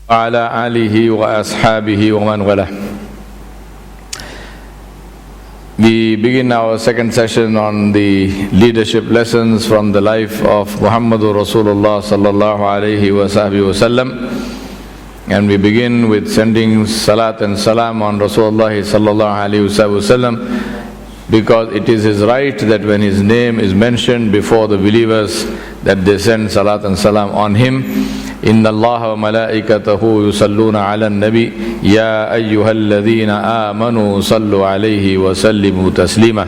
وعلى آله وأصحابه ومن والاه. We begin our second session on the leadership lessons from the life of Muhammadur Rasoolullah sallallahu alayhi wa sallam. And we begin with sending salat and salam on Rasulullah sallallahu alayhi wa sallam, because it is his right that when his name is mentioned before the believers, that they send salat and salam on him. Inna Allah wa malaikatahu yusalluna ala nabi ya ayyuhalladhina amanu sallu alayhi wa sallimu taslima.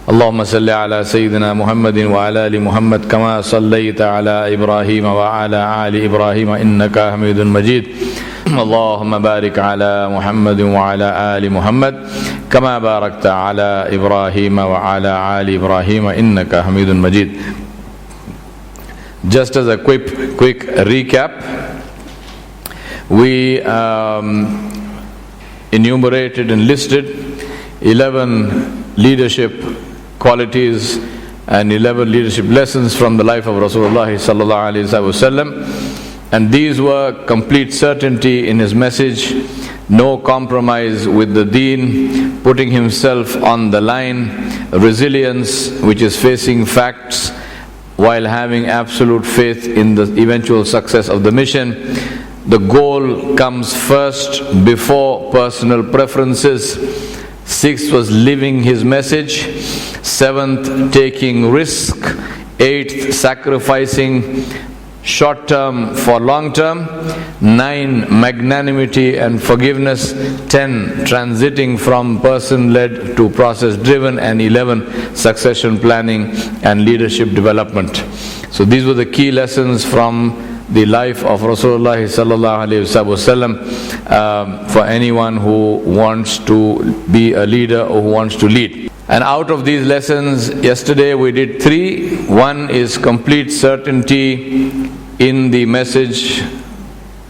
Allahumma salli ala Sayyidina Muhammadin wa ala ali Muhammad kama sallayta ala Ibrahim wa ala ali Ibrahim innaka Hamidun Majid. Allahumma barik ala Muhammadin wa ala ali Muhammad kama barakta ala Ibrahim wa ala ali Ibrahim innaka Hamidun Majid. Just as a quick recap, we enumerated and listed 11 leadership qualities and 11 leadership lessons from the life of Rasulullah sallallahu alaihi wasallam, and these were complete certainty in his message, no compromise with the deen, putting himself on the line, resilience, which is facing facts while having absolute faith in the eventual success of the mission. The goal comes first before personal preferences. Sixth was living his message. Seventh, taking risk. Eighth, sacrificing short term for long term. 9, magnanimity and forgiveness. 10, transiting from person-led to process-driven. And 11, succession planning and leadership development. So these were the key lessons from the life of Rasulullah sallallahu alaihi wasallam for anyone who wants to be a leader or who wants to lead. And out of these lessons, yesterday we did 3. One is complete certainty in the message,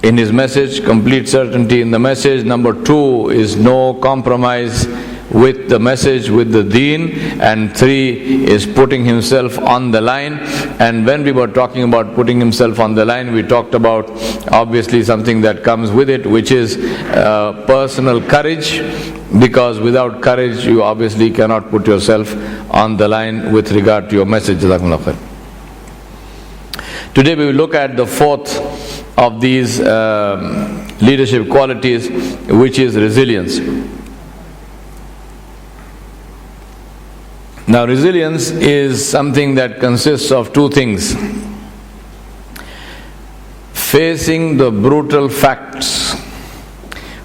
in his message, complete certainty in the message. Number 2 is no compromise with the message, with the deen. And 3 is putting himself on the line. And when we were talking about putting himself on the line, we talked about obviously something that comes with it, which is personal courage, because without courage you obviously cannot put yourself on the line with regard to your message. Jazakumullah khair. Today we will look at the 4th of these leadership qualities, which is resilience. Now, resilience is something that consists of 2 things: facing the brutal facts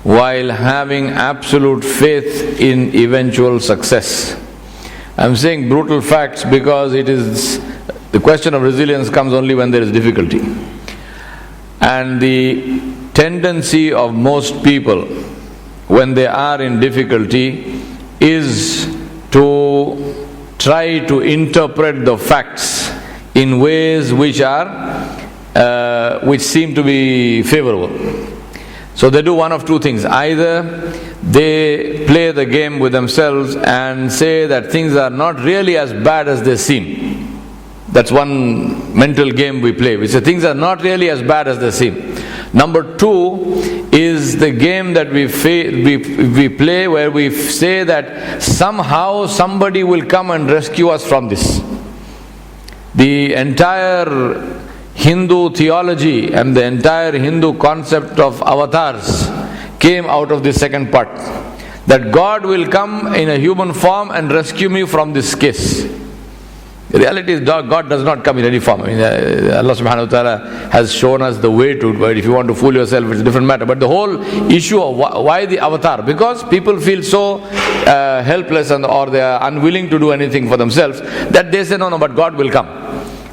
while having absolute faith in eventual success. I'm saying brutal facts because the question of resilience comes only when there is difficulty. And the tendency of most people when they are in difficulty is to try to interpret the facts in ways which seem to be favorable. So they do one of 2 things. Either they play the game with themselves and say that things are not really as bad as they seem. That's one mental game we play. We say things are not really as bad as they seem. Number 2 is the game that we play where we say that somehow somebody will come and rescue us from this. The entire Hindu theology and the entire Hindu concept of avatars came out of the second part. That God will come in a human form and rescue me from this case. The reality is God does not come in any form. Allah subhanahu wa ta'ala has shown us the way to it, but if you want to fool yourself, it's a different matter. But the whole issue of why the avatar? Because people feel so helpless or they are unwilling to do anything for themselves that they say, no, but God will come.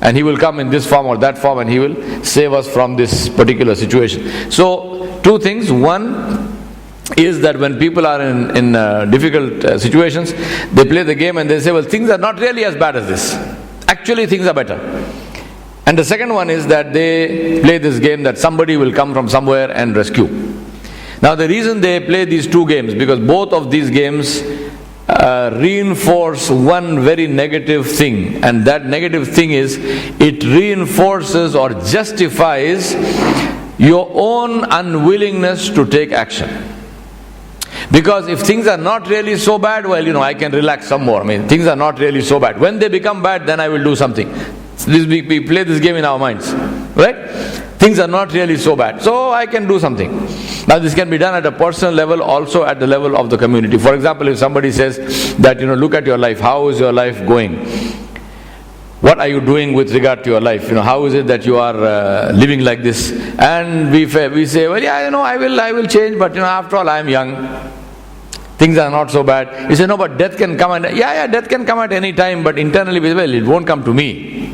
And He will come in this form or that form and He will save us from this particular situation. So, 2 things. One is that when people are in difficult situations, they play the game and they say, well, things are not really as bad as this. Actually, things are better. And the second one is that they play this game that somebody will come from somewhere and rescue. Now, the reason they play these 2 games, because both of these games reinforce one very negative thing, and that negative thing is it reinforces or justifies your own unwillingness to take action. Because if things are not really so bad, well, I can relax some more. I mean, things are not really so bad. When they become bad, then I will do something. We play this game in our minds, right? Things are not really so bad, so I can do something. Now this can be done at a personal level, also at the level of the community. For example, if somebody says that, look at your life, how is your life going? What are you doing with regard to your life? How is it that you are living like this? And we say, well, yeah, I will change, but after all, I am young. Things are not so bad. You say, no, but death can come, and death can come at any time, but internally, well, it won't come to me.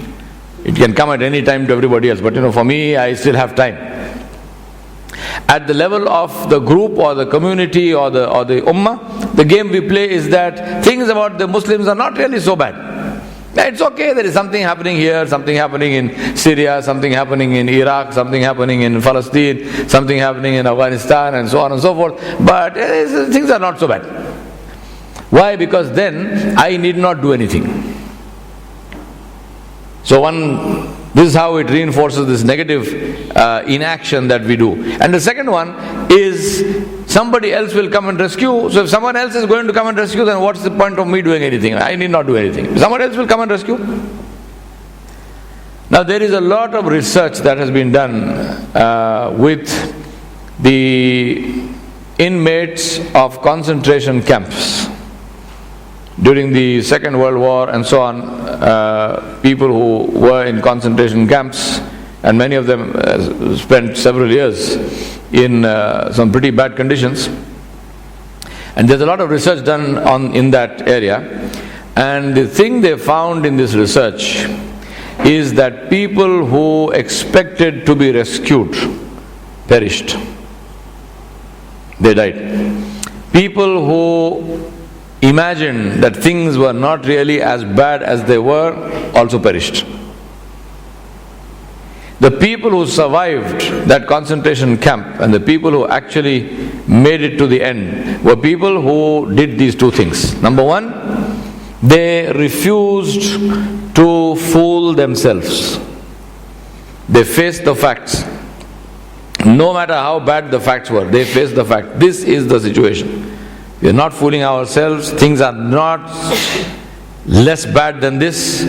It can come at any time to everybody else, but for me, I still have time. At the level of the group or the community or the ummah, the game we play is that things about the Muslims are not really so bad. It's okay, there is something happening here, something happening in Syria, something happening in Iraq, something happening in Palestine, something happening in Afghanistan, and so on and so forth, but things are not so bad. Why? Because then I need not do anything. So this is how it reinforces this negative inaction that we do. And the second one is somebody else will come and rescue. So if someone else is going to come and rescue, then what's the point of me doing anything? I need not do anything. Someone else will come and rescue. Now there is a lot of research that has been done with the inmates of concentration camps during the Second World War and so on. People who were in concentration camps, and many of them spent several years in some pretty bad conditions. And there's a lot of research done in that area. And the thing they found in this research is that people who expected to be rescued perished. They died. People who imagined that things were not really as bad as they were also perished. The people who survived that concentration camp and the people who actually made it to the end were people who did these two things. Number one, they refused to fool themselves. They faced the facts. No matter how bad the facts were, they faced the fact. This is the situation. We are not fooling ourselves. Things are not less bad than this.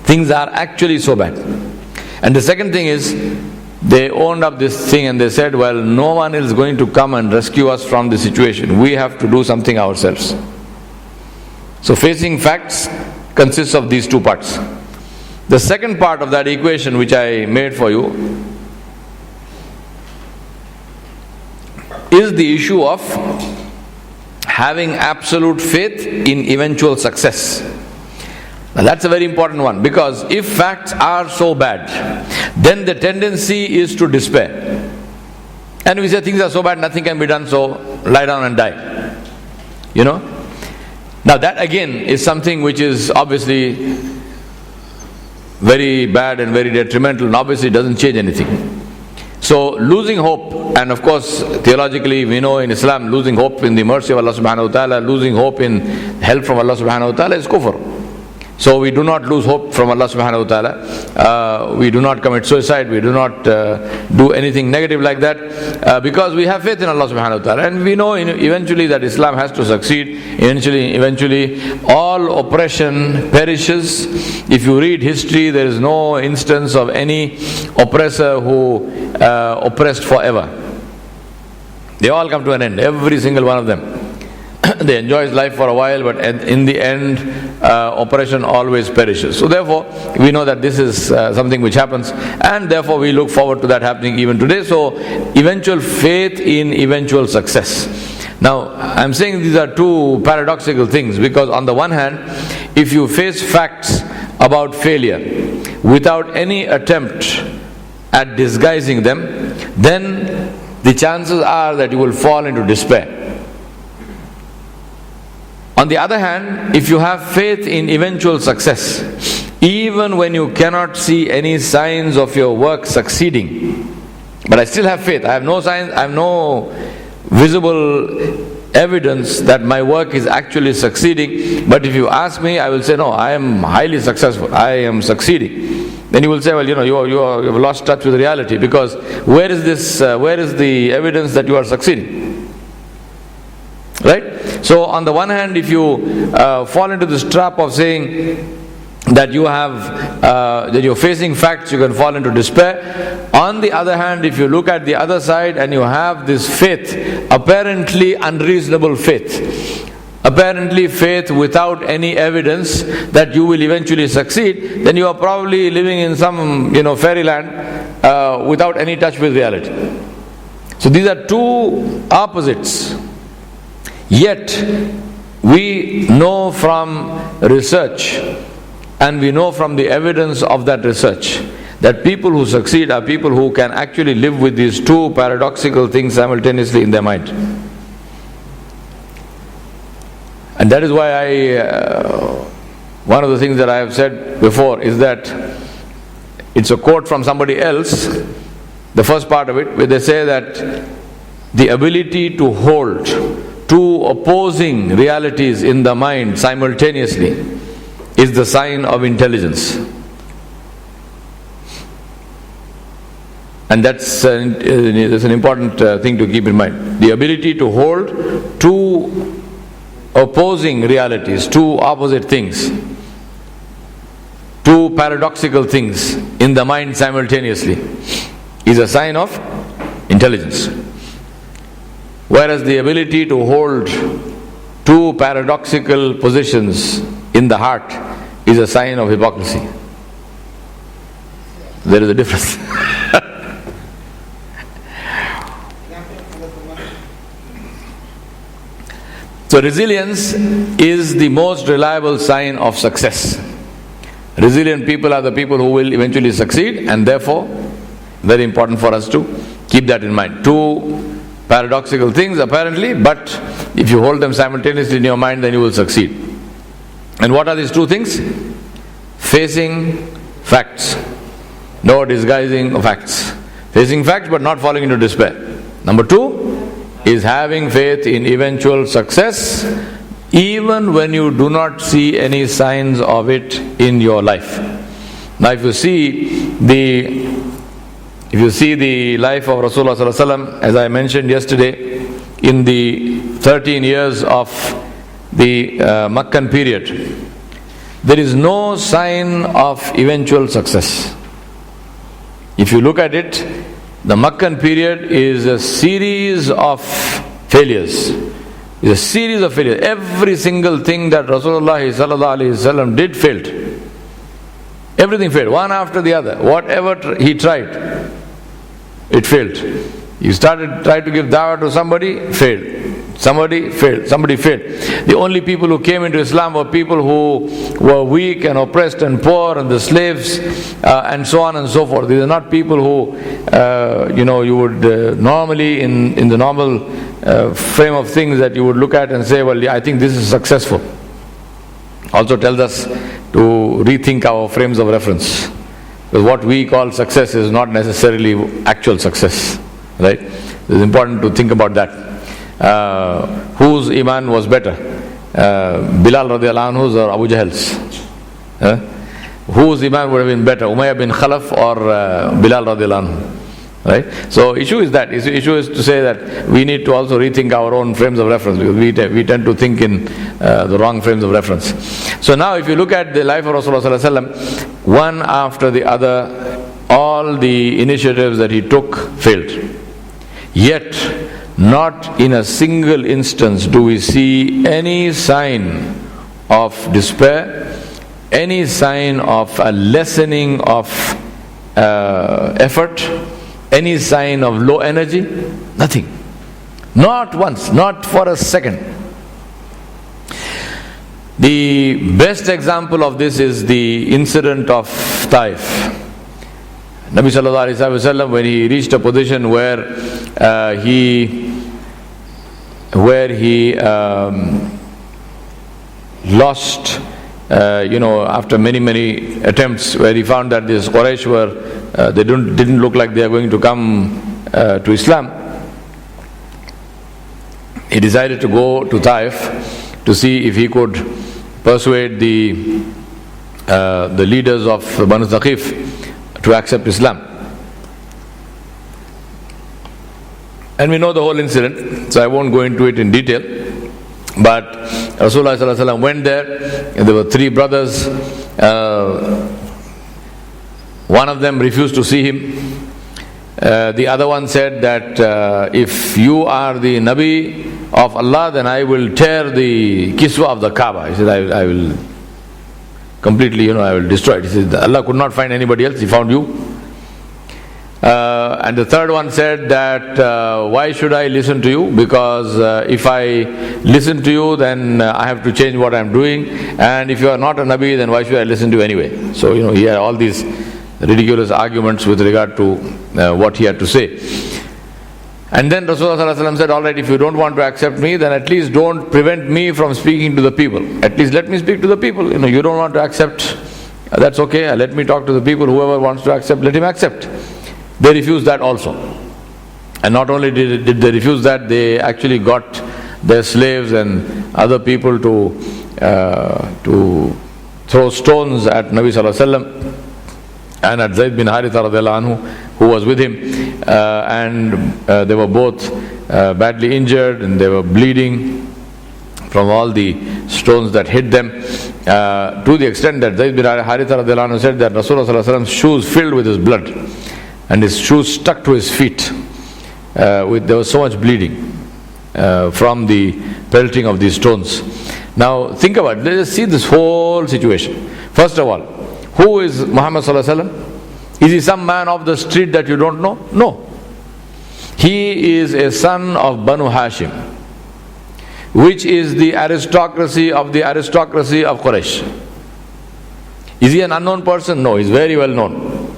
Things are actually so bad. And the second thing is, they owned up this thing and they said, well, no one is going to come and rescue us from this situation. We have to do something ourselves. So facing facts consists of these two parts. The second part of that equation which I made for you is the issue of having absolute faith in eventual success. Now that's a very important one, because if facts are so bad, then the tendency is to despair. And we say things are so bad, nothing can be done, so lie down and die. Now that again is something which is obviously very bad and very detrimental, and obviously doesn't change anything. So losing hope, and of course theologically we know in Islam, losing hope in the mercy of Allah subhanahu wa ta'ala, losing hope in help from Allah subhanahu wa ta'ala is kufr. So we do not lose hope from Allah subhanahu wa ta'ala. We do not commit suicide, we do not do anything negative like that, because we have faith in Allah subhanahu wa ta'ala, and we know eventually that Islam has to succeed. Eventually all oppression perishes. If you read history, there is no instance of any oppressor who oppressed forever. They all come to an end, every single one of them. They enjoy his life for a while, but in the end, oppression always perishes. So therefore, we know that this is something which happens, and therefore we look forward to that happening even today. So, eventual faith in eventual success. Now, I'm saying these are two paradoxical things, because on the one hand, if you face facts about failure without any attempt at disguising them, then the chances are that you will fall into despair. On the other hand, if you have faith in eventual success, even when you cannot see any signs of your work succeeding, but I still have faith, I have no signs, I have no visible evidence that my work is actually succeeding, but if you ask me, I will say, no, I am highly successful, I am succeeding. then you will say, well, you have lost touch with reality, because where is the evidence that you are succeeding? Right? So on the one hand, if you fall into this trap of saying that that you're facing facts, you can fall into despair. On the other hand, if you look at the other side and you have this faith, apparently unreasonable faith, apparently faith without any evidence that you will eventually succeed, then you are probably living in some fairyland without any touch with reality. So these are two opposites. Yet we know from research, and we know from the evidence of that research, that people who succeed are people who can actually live with these two paradoxical things simultaneously in their mind. And that is why one of the things that I have said before is that it's a quote from somebody else, the first part of it, where they say that the ability to hold two opposing realities in the mind simultaneously is the sign of intelligence. And that's an important thing to keep in mind. The ability to hold two opposing realities, two opposite things, two paradoxical things in the mind simultaneously is a sign of intelligence. Whereas the ability to hold two paradoxical positions in the heart is a sign of hypocrisy. There is a difference. So resilience is the most reliable sign of success. Resilient people are the people who will eventually succeed, and therefore very important for us to keep that in mind. Two paradoxical things apparently, but if you hold them simultaneously in your mind, then you will succeed. And what are these two things? Facing facts, no disguising of facts. Facing facts but not falling into despair. Number two is having faith in eventual success, even when you do not see any signs of it in your life. Now if you see the life of Rasulullah sallallahu alaihi wasallam, as I mentioned yesterday, in the 13 years of the Meccan period, there is no sign of eventual success. If you look at it, the Meccan period is a series of failures. It's a series of failures. Every single thing that Rasulullah sallallahu alaihi wasallam did failed. Everything failed, one after the other. Whatever he tried, it failed. He tried to give dawah to somebody, failed. Somebody failed. The only people who came into Islam were people who were weak and oppressed and poor, and the slaves and so on and so forth. These are not people who you would normally in the normal frame of things that you would look at and say, well, I think this is successful. Also tells us to rethink our frames of reference, because what we call success is not necessarily actual success, right? It's important to think about that. Whose iman was better, Bilal radiallahu anhu's or Abu Jahl's? Whose iman would have been better, Umayyah bin Khalaf or Bilal radiallahu anhu? Right? So issue is to say that we need to also rethink our own frames of reference, because we tend to think in the wrong frames of reference. So now if you look at the life of Rasulullah sallallahu alaihi wasallam, one after the other, all the initiatives that he took failed. Yet not in a single instance do we see any sign of despair, any sign of a lessening of effort, any sign of low energy. Nothing. Not once, not for a second. The best example of this is the incident of Taif. Nabi sallallahu alaihi wasallam, when he reached a position where he lost, after many attempts, where he found that these Quraysh they didn't look like they are going to come to Islam. He decided to go to Taif to see if he could persuade the leaders of Banu Thaqif to accept Islam. And we know the whole incident, so I won't go into it in detail. But Rasulullah sallallahu alaihi wasallam went there, and there were three brothers. One of them refused to see him. The other one said that if you are the Nabi of Allah, then I will tear the kiswa of the Kaaba. He said, I will completely, I will destroy it. He said, Allah could not find anybody else, He found you. And the third one said that why should I listen to you? Because if I listen to you, then I have to change what I am doing. And if you are not a Nabi, then why should I listen to you anyway? So, he had all these ridiculous arguments with regard to what he had to say. And then Rasulullah said, all right, if you don't want to accept me, then at least don't prevent me from speaking to the people. At least let me speak to the people. You don't want to accept, that's okay. Let me talk to the people. Whoever wants to accept, let him accept. They refused that also. And not only did they refuse that, they actually got their slaves and other people to throw stones at Nabi sallallahu alaihi wasallam and at Zayd bin Haritha radiallahu anhu, who was with him, and they were both badly injured and they were bleeding from all the stones that hit them, to the extent that Zayd bin Haritha radiallahu anhu said that Rasulullah sallallahu alaihi wasallam's shoes filled with his blood and his shoes stuck to his feet. There was so much bleeding from the pelting of these stones. Now think about it, let us see this whole situation. First of all, who is Muhammad sallallahu alaihi wasallam? Is he some man off the street that you don't know? No. He is a son of Banu Hashim, which is the aristocracy of Quraysh. Is he an unknown person? No, he's very well known.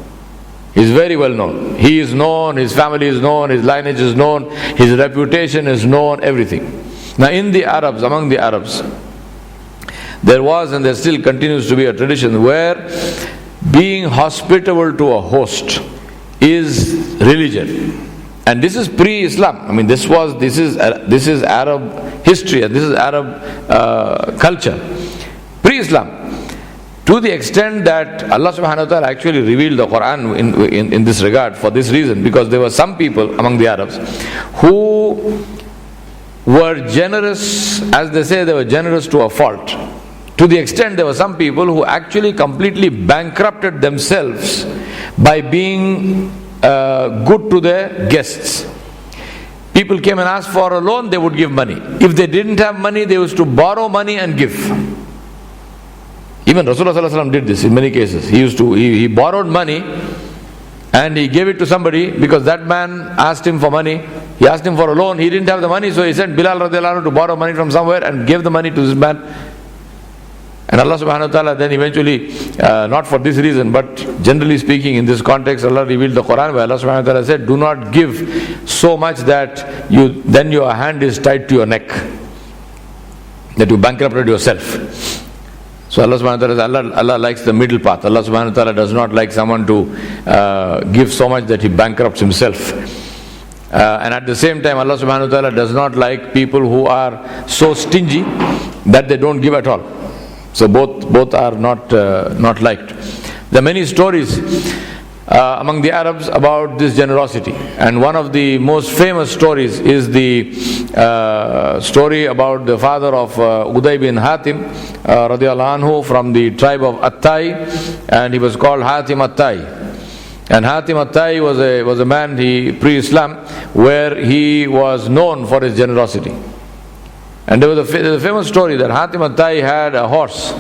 He's very well known. He is known, his family is known, his lineage is known, his reputation is known, everything. Now in the Arabs, among the Arabs, there was and there still continues to be a tradition where being hospitable to a host is religion. And this is pre-Islam. I mean, this is Arab history and this is Arab culture. Pre-Islam. To the extent that Allah subhanahu wa ta'ala actually revealed the Quran in this regard for this reason, because there were some people among the Arabs who were generous, as they say, they were generous to a fault. To the extent there were some people who actually completely bankrupted themselves by being good to their guests. People came and asked for a loan, they would give money. If they didn't have money, they used to borrow money and give. Even Rasulullah sallallahu alaihi wasallam did this in many cases. He borrowed money and he gave it to somebody because that man asked him for money. He asked him for a loan. He didn't have the money, so he sent Bilal radiallahu anhu to borrow money from somewhere and gave the money to this man. And Allah subhanahu wa ta'ala then eventually, not for this reason, but generally speaking in this context, Allah revealed the Quran where Allah subhanahu wa ta'ala said, do not give so much that then your hand is tied to your neck, that you bankrupted yourself. So Allah subhanahu wa ta'ala, Allah likes the middle path. Allah subhanahu wa ta'ala does not like someone to give so much that he bankrupts himself. And at the same time, Allah subhanahu wa ta'ala does not like people who are so stingy that they don't give at all. So both are not liked. There are many stories among the Arabs about this generosity, and one of the most famous stories is the story about the father of Uday bin Hatim radiallahu anhu from the tribe of Attai, and he was called Hatim Attai. And Hatim Attai was a man, pre-Islam, where he was known for his generosity. And there was a famous story that Hatim Attai had a horse.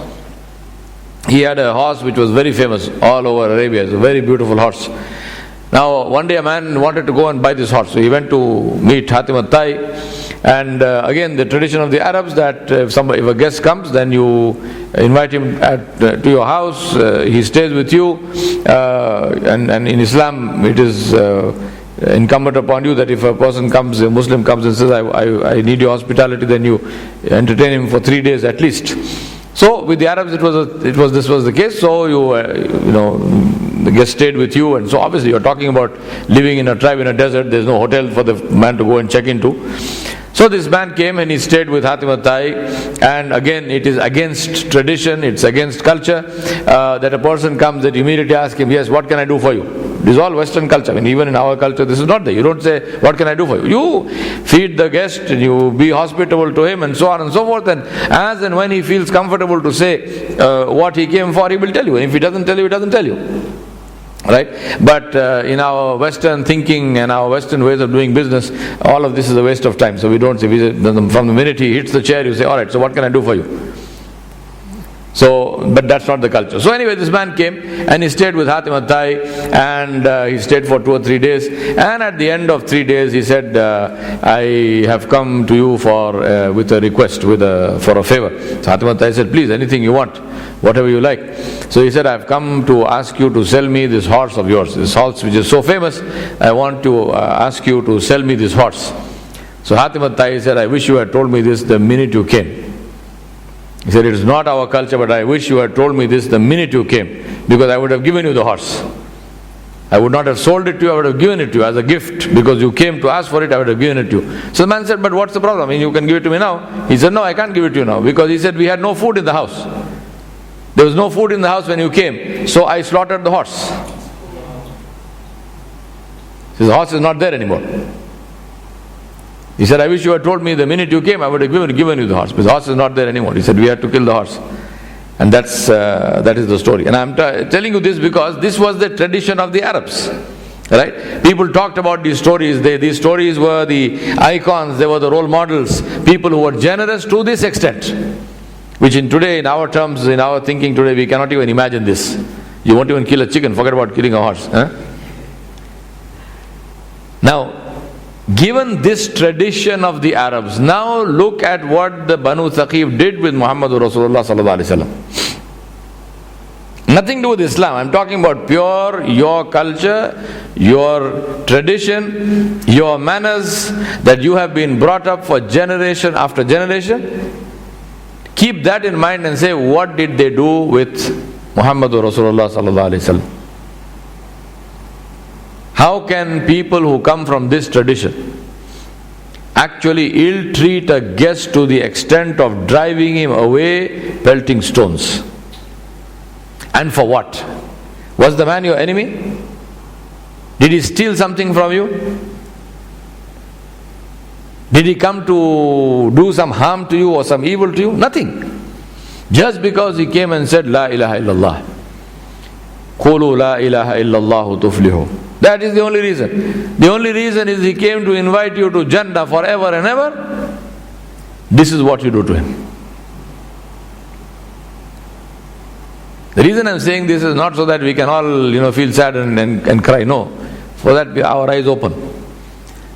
He had a horse which was very famous all over Arabia. It's a very beautiful horse. Now one day a man wanted to go and buy this horse, so he went to meet Hatim Attai. And again, the tradition of the Arabs that if a guest comes, then you invite him to your house, he stays with you, and in Islam it is incumbent upon you that if a person comes, a Muslim comes and says, I need your hospitality, then you entertain him for 3 days at least. So with the Arabs this was the case. So the guest stayed with you, and so obviously you're talking about living in a tribe in a desert. There's no hotel for the man to go and check into. So this man came and he stayed with Hatim al-Tai, and again it is against tradition, it's against culture, that a person comes and immediately asks him, yes, what can I do for you? This is all Western culture. I mean, even in our culture this is not there. You don't say, what can I do for you? You feed the guest and you be hospitable to him and so on and so forth, and as and when he feels comfortable to say what he came for, he will tell you. And if he doesn't tell you, he doesn't tell you. Right? But in our Western thinking and our Western ways of doing business, all of this is a waste of time. So we don't say, from the minute he hits the chair, you say, alright, so what can I do for you? So, but that's not the culture. So anyway, this man came and he stayed with Hatim al-Tai, and he stayed for 2 or 3 days, and at the end of 3 days he said, I have come to you with a request, for a favor. So Hatim al-Tai said, please, anything you want, whatever you like. So he said, I have come to ask you to sell me this horse of yours, this horse which is so famous. I want to ask you to sell me this horse. So Hatim al-Tai said, I wish you had told me this the minute you came. He said, it is not our culture, but I wish you had told me this the minute you came, because I would have given you the horse. I would not have sold it to you, I would have given it to you as a gift, because you came to ask for it, I would have given it to you. So the man said, but what's the problem? I mean, you can give it to me now. He said, no, I can't give it to you now, because he said, we had no food in the house. There was no food in the house when you came, so I slaughtered the horse. He said, the horse is not there anymore. He said, I wish you had told me the minute you came, I would have given you the horse, because the horse is not there anymore. He said, we had to kill the horse. And that is the story. And I'm telling you this because this was the tradition of the Arabs. Right? People talked about these stories. These stories were the icons, they were the role models. People who were generous to this extent, which in our terms, in our thinking today, we cannot even imagine this. You won't even kill a chicken, forget about killing a horse. Now, given this tradition of the Arabs, now look at what the Banu Thaqif did with Muhammadur Rasulullah sallallahu alaihi wasallam. Nothing to do with Islam. I'm talking about pure your culture, your tradition, your manners that you have been brought up for generation after generation. Keep that in mind and say, what did they do with Muhammadur Rasulullah sallallahu alaihi wasallam? How can people who come from this tradition actually ill-treat a guest to the extent of driving him away, pelting stones? And for what? Was the man your enemy? Did he steal something from you? Did he come to do some harm to you or some evil to you? Nothing. Just because he came and said, La ilaha illallah. Qulu la ilaha illallah tuflihu. That is the only reason. The only reason is he came to invite you to Jannah forever and ever. This is what you do to him. The reason I'm saying this is not so that we can all feel sad and cry. No. For that our eyes open.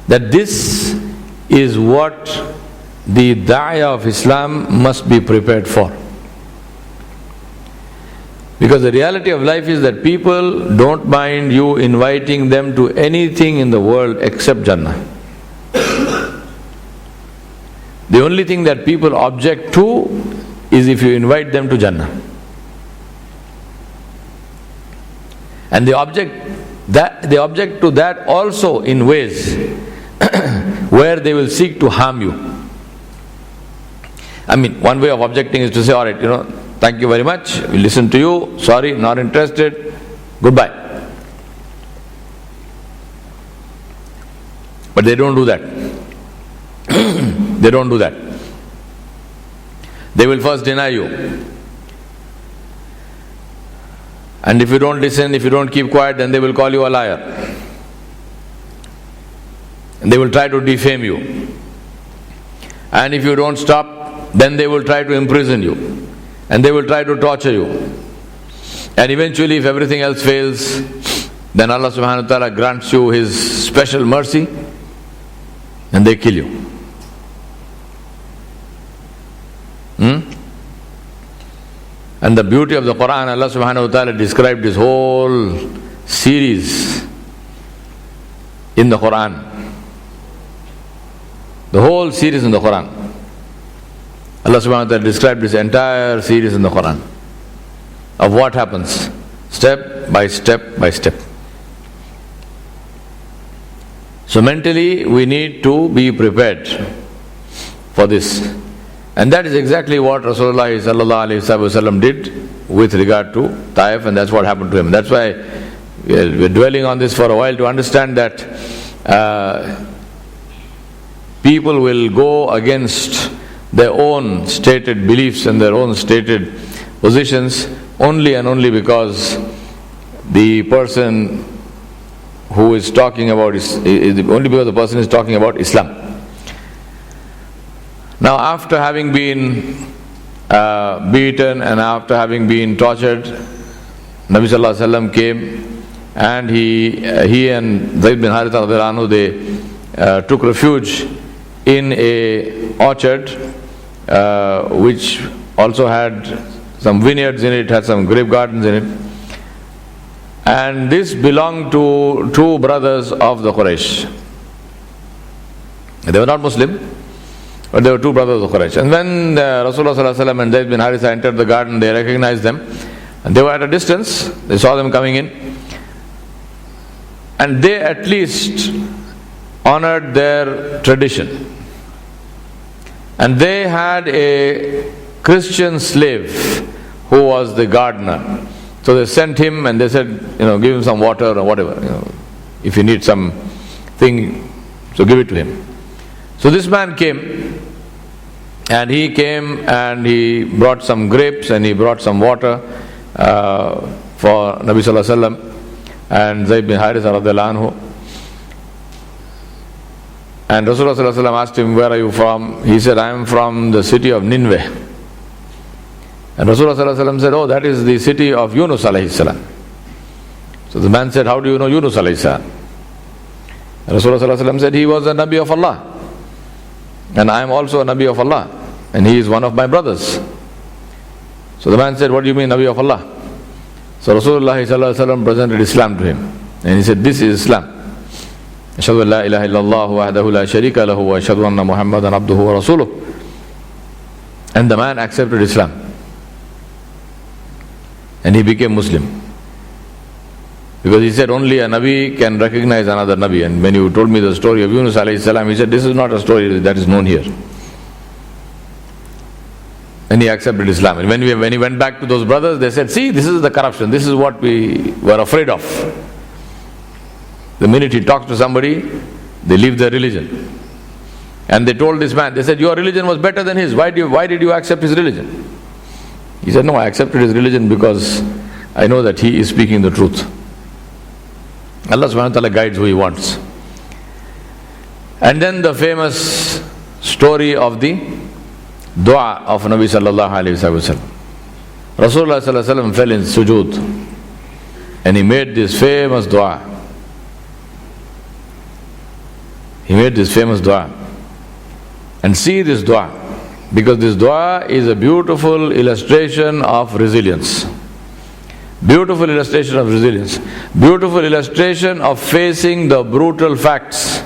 That this is what the da'iyah of Islam must be prepared for. Because the reality of life is that people don't mind you inviting them to anything in the world except Jannah. The only thing that people object to is if you invite them to Jannah. And they object to that also in ways where they will seek to harm you. I mean, one way of objecting is to say, alright, thank you very much, we listen to you, sorry, not interested, goodbye. But they don't do that. They don't do that. They will first deny you. And if you don't listen, if you don't keep quiet, then they will call you a liar. And they will try to defame you. And if you don't stop, then they will try to imprison you. And they will try to torture you. And eventually, if everything else fails, then Allah subhanahu wa ta'ala grants you His special mercy and they kill you. And the beauty of the Quran, Allah subhanahu wa ta'ala described this whole series in the Quran. The whole series in the Quran. Allah subhanahu wa ta'ala described this entire series in the Quran of what happens step by step by step. So mentally we need to be prepared for this. And that is exactly what Rasulullah sallallahu alaihi wasallam did with regard to Taif, and that's what happened to him. That's why we're dwelling on this for a while, to understand that people will go against their own stated beliefs and their own stated positions only and only because the person who is talking about only because the person is talking about Islam. Now, after having been beaten and after having been tortured, Nabi sallallahu alaihi wasallam came, and he and Zayd bin Haritha radhiyallahu anhu, they took refuge in a orchard which also had some vineyards in it, had some grape gardens in it. And this belonged to two brothers of the Quraysh. They were not Muslim, but they were two brothers of Quraysh. And when Rasulullah sallallahu alaihi wasallam and Zayd bin Haritha entered the garden, they recognized them. And they were at a distance. They saw them coming in. And they at least honored their tradition. And they had a Christian slave who was the gardener. So they sent him and they said, give him some water or whatever. If you need something, so give it to him. So this man came, and he came and he brought some grapes and he brought some water for Nabi sallallahu alaihi wasallam and Zayd bin Haritha radhiyallahu anhu. And Rasulullah sallallahu alaihi wasallam asked him, "Where are you from?" He said, "I am from the city of Nineveh." And Rasulullah sallallahu alaihi wasallam said, "Oh, that is the city of Yunus alayhi salam." So the man said, "How do you know Yunus alayhi salam?" And Rasulullah sallallahu alaihi wasallam said, "He was a Nabi of Allah. And I am also a Nabi of Allah. And he is one of my brothers." So the man said, "What do you mean, Nabi of Allah?" So Rasulullah sallallahu alaihi wasallam presented Islam to him. And he said, "This is Islam. Ashhadu an la ilaha illallah wahdahu la sharika lahu wa ashhadu anna Muhammadan abduhu wa rasuluh." And the man accepted Islam. And he became Muslim. Because he said only a Nabi can recognize another Nabi. And when you told me the story of Yunus alayhi salam, he said, "This is not a story that is known here." And he accepted Islam. And when he went back to those brothers, they said, "See, this is the corruption. This is what we were afraid of." The minute he talks to somebody, they leave their religion. And they told this man, they said, "Your religion was better than his. Why did you accept his religion?" He said, "No, I accepted his religion because I know that he is speaking the truth." Allah subhanahu wa ta'ala guides who he wants. And then the famous story of the dua of Nabi sallallahu alayhi wa sallam. Rasulullah sallallahu alayhi wa sallam fell in sujood, and he made this famous dua. He made this famous dua. And see this dua, because this dua is a beautiful illustration of resilience. Beautiful illustration of resilience. Beautiful illustration of facing the brutal facts.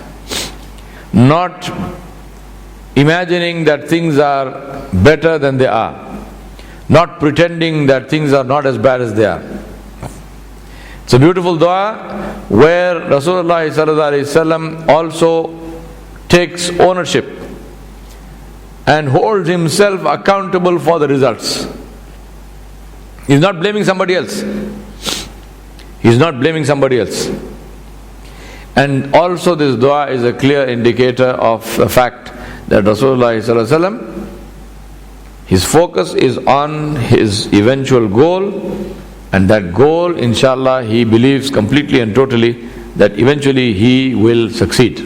Not imagining that things are better than they are. Not pretending that things are not as bad as they are. It's a beautiful dua where Rasulullah sallallahu alaihi wasallam also takes ownership and holds himself accountable for the results. He's not blaming somebody else. He's not blaming somebody else. And also this dua is a clear indicator of the fact that Rasulullah sallallahu alaihi wasallam, his focus is on his eventual goal, and that goal, inshallah, he believes completely and totally that eventually he will succeed.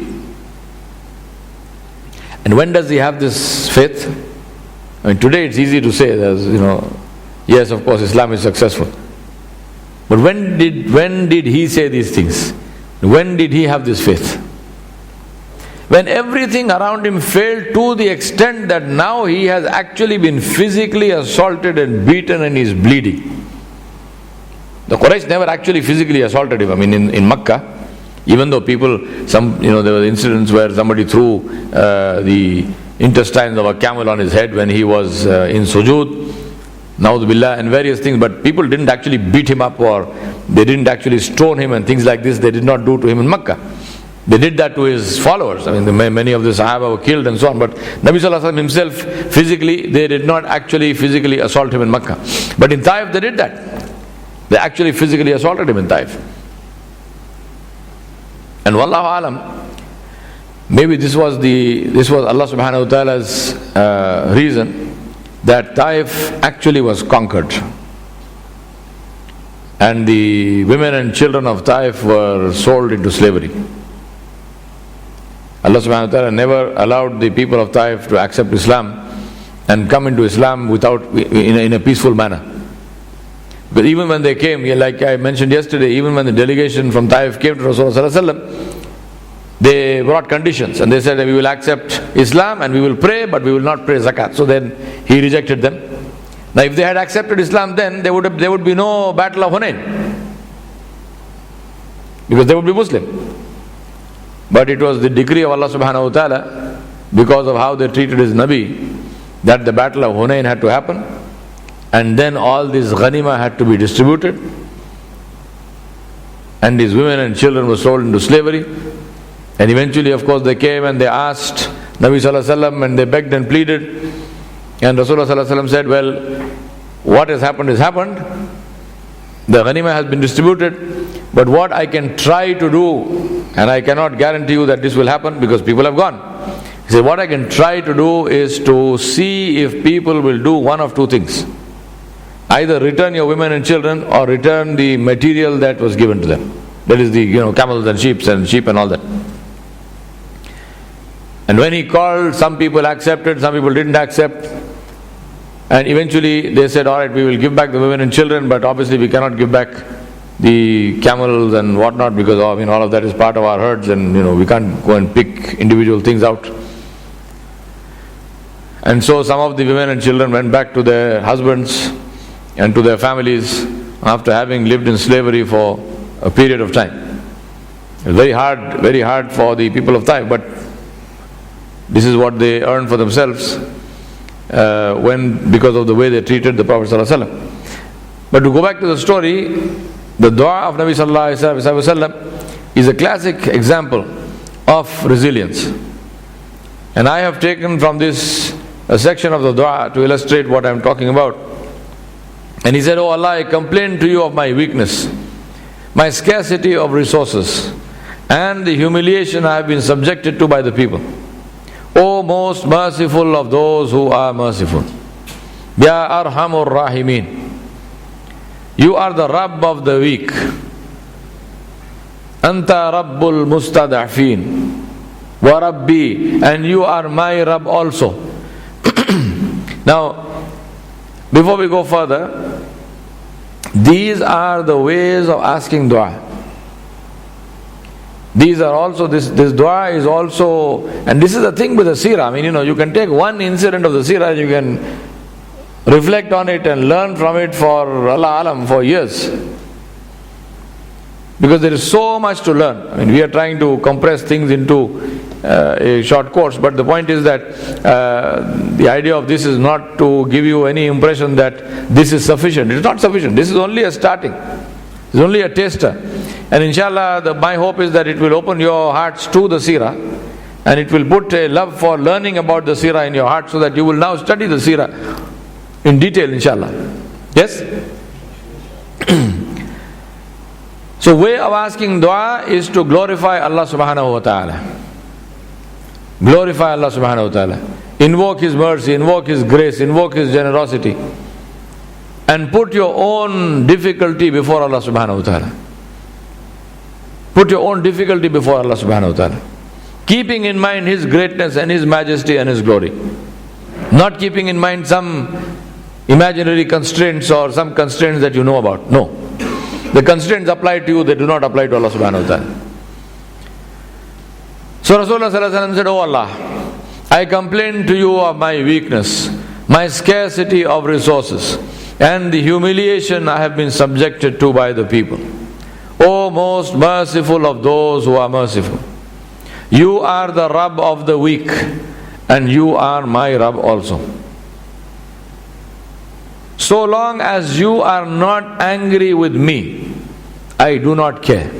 And when does he have this faith? I mean, today it's easy to say, yes, of course, Islam is successful. But when did he say these things? When did he have this faith? When everything around him failed to the extent that now he has actually been physically assaulted and beaten and is bleeding. The Quraysh never actually physically assaulted him. I mean, in Makkah, even though there were incidents where somebody threw the intestines of a camel on his head when he was in sujood, na'udhu billah, and various things, but people didn't actually beat him up or they didn't actually stone him and things like this. They did not do to him in Makkah. They did that to his followers. I mean, many of the Sahaba were killed and so on. But Nabi Sallallahu Alaihi Wasallam himself, physically, they did not actually physically assault him in Makkah. But in Taif, they did that. They actually physically assaulted him in Taif. And Wallahu Alam, maybe this was Allah Subhanahu Wa Ta'ala's reason that Taif actually was conquered. And the women and children of Taif were sold into slavery. Allah Subhanahu Wa Ta'ala never allowed the people of Taif to accept Islam and come into Islam in a peaceful manner. But even when they came, like I mentioned yesterday, even when the delegation from Taif came to Rasulullah, they brought conditions and they said that we will accept Islam and we will pray, but we will not pray zakat. So then he rejected them. Now if they had accepted Islam, then there would be no battle of Hunain, because they would be Muslim. But it was the decree of Allah Subhanahu Wa Ta'ala, because of how they treated his Nabi, that the battle of Hunain had to happen, and then all this ghanima had to be distributed, and these women and children were sold into slavery. And eventually, of course, they came and they asked Nabi Sallallahu Alaihi Wasallam, and they begged and pleaded, and Rasulullah Sallallahu Alaihi Wasallam said, well, what has happened is happened. The ghanima has been distributed, but what I can try to do, and I cannot guarantee you that this will happen because people have gone. He said, what I can try to do is to see if people will do one of two things. Either return your women and children, or return the material that was given to them. That is the camels and sheep and all that. And when he called, some people accepted, some people didn't accept. And eventually they said, all right, we will give back the women and children, but obviously we cannot give back the camels and whatnot, because all of that is part of our herds, and we can't go and pick individual things out. And so some of the women and children went back to their husbands and to their families after having lived in slavery for a period of time. It was very hard for the people of Taif, but this is what they earned for themselves because of the way they treated the Prophet ﷺ. But to go back to the story, the dua of Nabi Sallallahu Alaihi Wasallam is a classic example of resilience. And I have taken from this a section of the dua to illustrate what I am talking about. And he said, "Oh Allah, I complain to you of my weakness, my scarcity of resources, and the humiliation I have been subjected to by the people. O most merciful of those who are merciful, Ya Arhamur Rahimin, you are the Rabb of the weak, Anta Rabbul Mustada'fin, Wa Rabbi, and you are my Rabb also." Now, before we go further, these are the ways of asking dua. These are also, this dua is also, and this is the thing with the seerah. You can take one incident of the seerah, you can reflect on it and learn from it for Allah Alam, for years. Because there is so much to learn. We are trying to compress things into a short course, but the point is that the idea of this is not to give you any impression that this is sufficient. It is not sufficient. This is only a starting. It is only a taster. And inshallah, my hope is that it will open your hearts to the seerah, and it will put a love for learning about the seerah in your heart, so that you will now study the seerah in detail, inshallah. Yes? So, way of asking dua is to glorify Allah subhanahu wa ta'ala. Glorify Allah subhanahu wa ta'ala. Invoke His mercy, invoke His grace, invoke His generosity. And put your own difficulty before Allah subhanahu wa ta'ala. Put your own difficulty before Allah subhanahu wa ta'ala. Keeping in mind His greatness and His majesty and His glory. Not keeping in mind some imaginary constraints or some constraints that you know about. No. The constraints apply to you, they do not apply to Allah subhanahu wa ta'ala. So Rasulullah sallallahu alaihi wasallam said, "Oh Allah, I complain to you of my weakness, my scarcity of resources, and the humiliation I have been subjected to by the people. O most merciful of those who are merciful, you are the Rabb of the weak, and you are my Rabb also. So long as you are not angry with me, I do not care.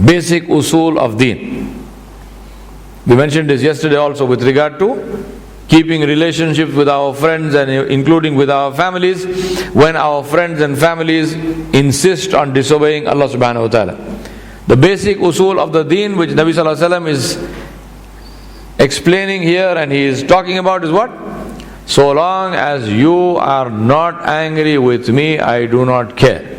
Basic usul of deen. We mentioned this yesterday also with regard to keeping relationships with our friends and including with our families when our friends and families insist on disobeying Allah subhanahu wa ta'ala. The basic usul of the deen which Nabi sallallahu alaihi wasallam is explaining here and he is talking about is what? So long as you are not angry with me, I do not care.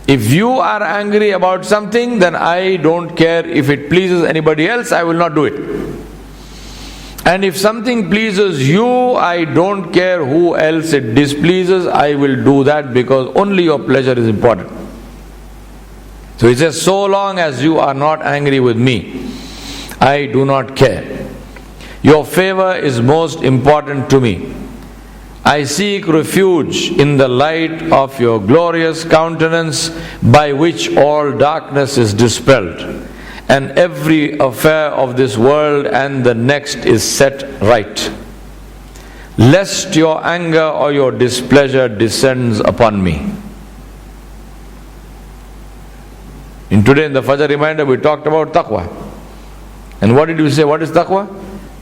If you are angry about something, then I don't care. If it pleases anybody else, I will not do it. And if something pleases you, I don't care who else it displeases, I will do that because only your pleasure is important. So he says, so long as you are not angry with me, I do not care. Your favor is most important to me. I seek refuge in the light of your glorious countenance by which all darkness is dispelled and every affair of this world and the next is set right. Lest your anger or your displeasure descends upon me. Today in the Fajr reminder we talked about taqwa. And what did we say? What is taqwa?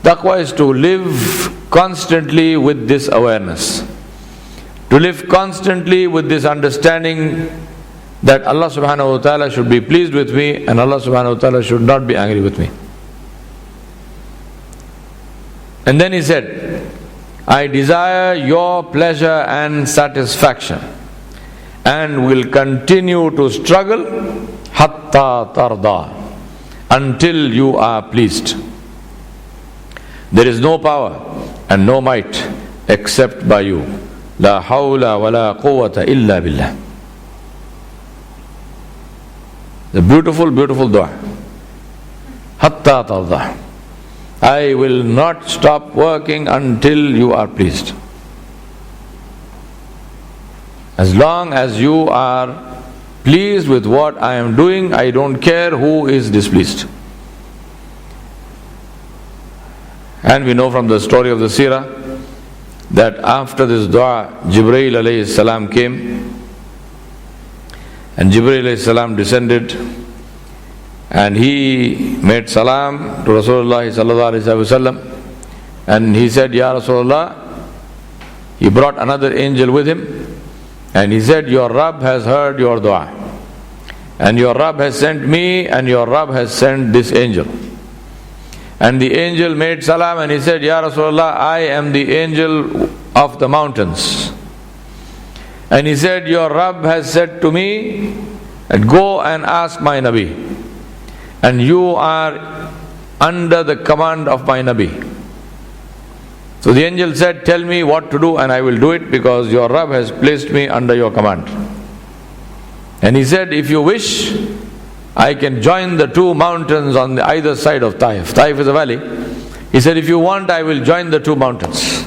Taqwa is to live constantly with this awareness. To live constantly with this understanding that Allah subhanahu wa ta'ala should be pleased with me and Allah subhanahu wa ta'ala should not be angry with me. And then he said, I desire your pleasure and satisfaction and will continue to struggle hatta tarda, until you are pleased. There is no power and no might except by you. La hawla wa la quwwata illa billah. The beautiful, beautiful dua. Hatta tarda. I will not stop working until you are pleased. As long as you are pleased with what I am doing, I don't care who is displeased. And we know from the story of the seerah that after this dua, Jibreel alayhi salam came and Jibreel alayhi salam descended and he made salam to Rasulullah sallallahu alayhi wasallam and he said, Ya Rasulullah, he brought another angel with him and he said, your Rabb has heard your dua and your Rabb has sent me and your Rabb has sent this angel. And the angel made salam and he said, Ya Rasulullah, I am the angel of the mountains. And he said, your Rabb has said to me, go and ask my Nabi. And you are under the command of my Nabi. So the angel said, tell me what to do and I will do it because your Rabb has placed me under your command. And he said, if you wish, I can join the two mountains on the either side of Taif. Taif is a valley. He said, if you want, I will join the two mountains.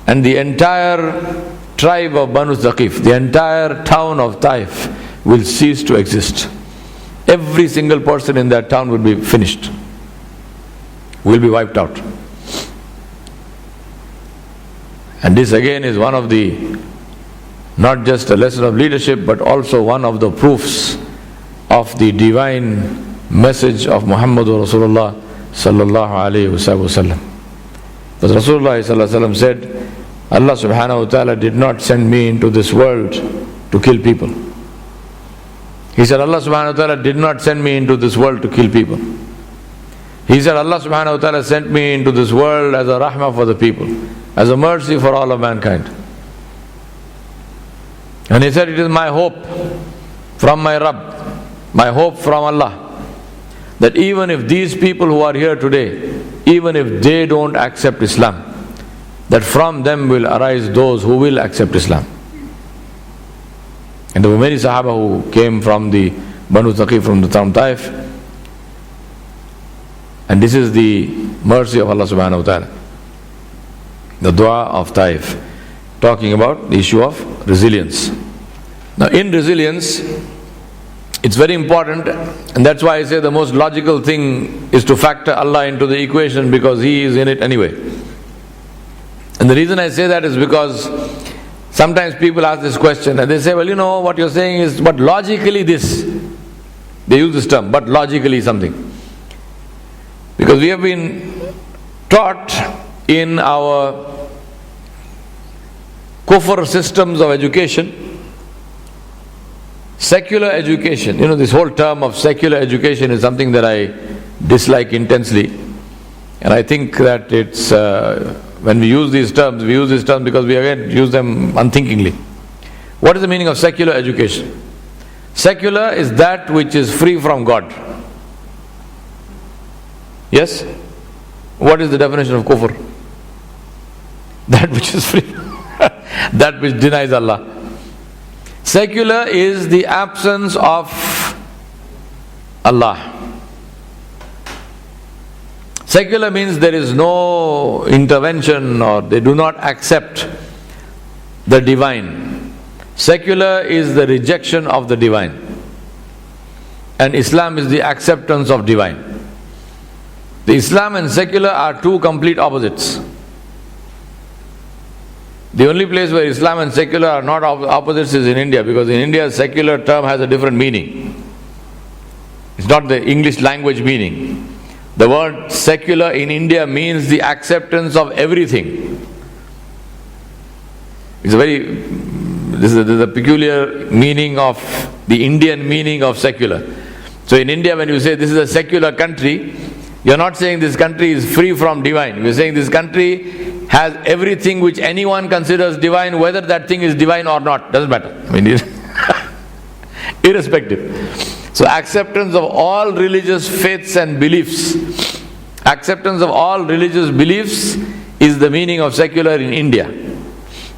And the entire tribe of Banu Thaqif, the entire town of Taif will cease to exist. Every single person in that town will be finished, will be wiped out. And this again is one of the, not just a lesson of leadership, but also one of the proofs of the divine message of Muhammadur Rasulullah sallallahu alayhi wasallam. Because Rasulullah sallallahu alayhi wasallam said, Allah subhanahu wa ta'ala did not send me into this world to kill people. He said, Allah subhanahu wa ta'ala did not send me into this world to kill people. He said, Allah subhanahu wa ta'ala sent me into this world as a rahmah for the people, as a mercy for all of mankind. And he said, it is my hope from my Rabb, my hope from Allah, that even if these people who are here today, even if they don't accept Islam, that from them will arise those who will accept Islam. And there were many Sahaba who came from the Banu Thaqif, from the town Taif. And this is the mercy of Allah subhanahu wa ta'ala. The dua of Taif, talking about the issue of resilience. Now in resilience, it's very important, and that's why I say the most logical thing is to factor Allah into the equation because He is in it anyway. And the reason I say that is because Sometimes people ask this question and they say, well, what you're saying is, but logically this. They use this term, but logically something. Because we have been taught in our kufr systems of education, secular education. This whole term of secular education is something that I dislike intensely. And I think that it's, when we use these terms because we again use them unthinkingly. What is the meaning of secular education? Secular is that which is free from God. Yes? What is the definition of kufr? That which is free. That which denies Allah. Secular is the absence of Allah. Secular means there is no intervention, or they do not accept the divine. Secular is the rejection of the divine. And Islam is the acceptance of divine. The Islam and secular are two complete opposites. The only place where Islam and secular are not opposites is in India, because in India secular term has a different meaning. It's not the English language meaning. The word secular in India means the acceptance of everything. This is the peculiar meaning of the Indian meaning of secular. So in India, when you say this is a secular country, you're not saying this country is free from divine. You're saying this country has everything which anyone considers divine, whether that thing is divine or not, doesn't matter. Irrespective. So acceptance of all religious faiths and beliefs. Acceptance of all religious beliefs is the meaning of secular in India.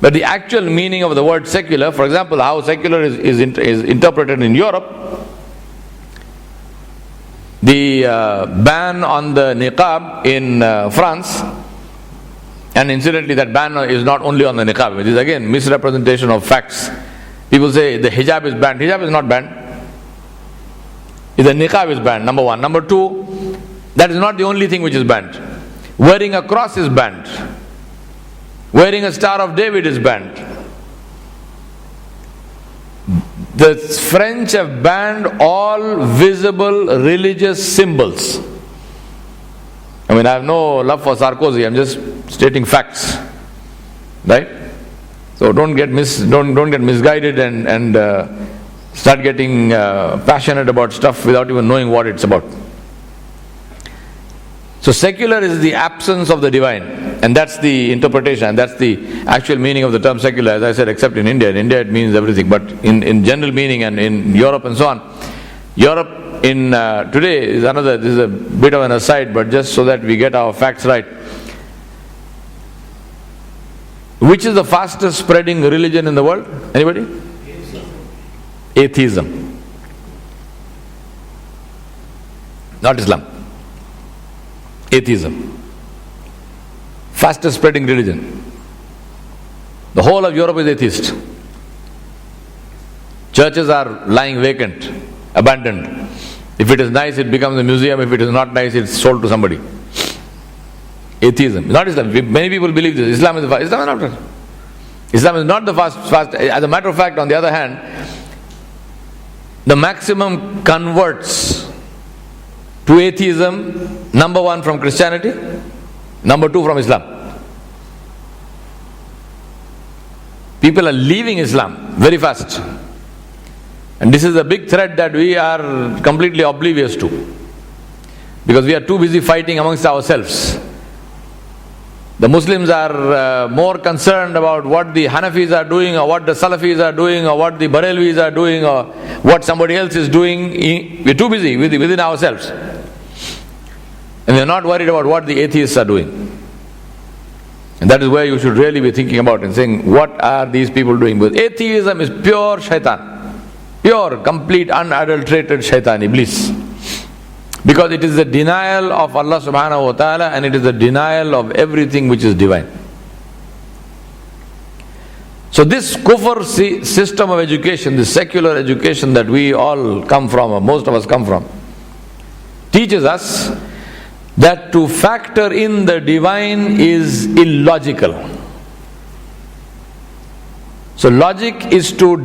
But the actual meaning of the word secular, for example, how secular is interpreted in Europe, the ban on the niqab in France, and incidentally that ban is not only on the niqab, it is again misrepresentation of facts. People say the hijab is banned. Hijab is not banned. The niqab is banned, number one. Number two, that is not the only thing which is banned. Wearing a cross is banned. Wearing a Star of David is banned. The French have banned all visible religious symbols. I have no love for Sarkozy, I'm just stating facts. Right? So don't get misguided and start getting passionate about stuff without even knowing what it's about. So secular is the absence of the divine, and that's the interpretation, and that's the actual meaning of the term secular, as I said, except in India. In India it means everything, but in general meaning and in Europe and so on. Europe in today is this is a bit of an aside, but just so that we get our facts right. Which is the fastest spreading religion in the world? Anybody? Atheism. Not Islam. Atheism. Fastest spreading religion. The whole of Europe is atheist. Churches are lying vacant, abandoned. If it is nice, it becomes a museum. If it is not nice, it's sold to somebody. Atheism. Not Islam. Many people believe this. Islam is the fast. Islam is not the fast. As a matter of fact, on the other hand, the maximum converts to atheism, number one from Christianity, number two from Islam. People are leaving Islam very fast. And this is a big threat that we are completely oblivious to, because we are too busy fighting amongst ourselves. The Muslims are more concerned about what the Hanafis are doing, or what the Salafis are doing, or what the Barelvis are doing, or what somebody else is doing. We're too busy within ourselves. And we're not worried about what the atheists are doing. And that is where you should really be thinking about and saying, what are these people doing? Because atheism is pure shaitan. Pure, complete, unadulterated shaitan, iblis. Because it is the denial of Allah subhanahu wa ta'ala, and it is the denial of everything which is divine. So this kufr system of education, this secular education that we all come from, or most of us come from, teaches us that to factor in the divine is illogical. So logic is to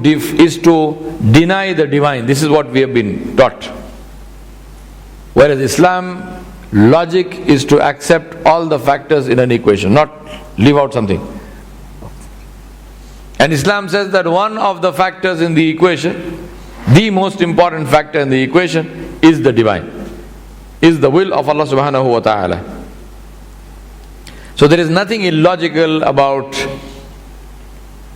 deny the divine. This is what we have been taught. Whereas Islam, logic is to accept all the factors in an equation, not leave out something. And Islam says that one of the factors in the equation, the most important factor in the equation, is the divine, is the will of Allah subhanahu wa ta'ala. So there is nothing illogical about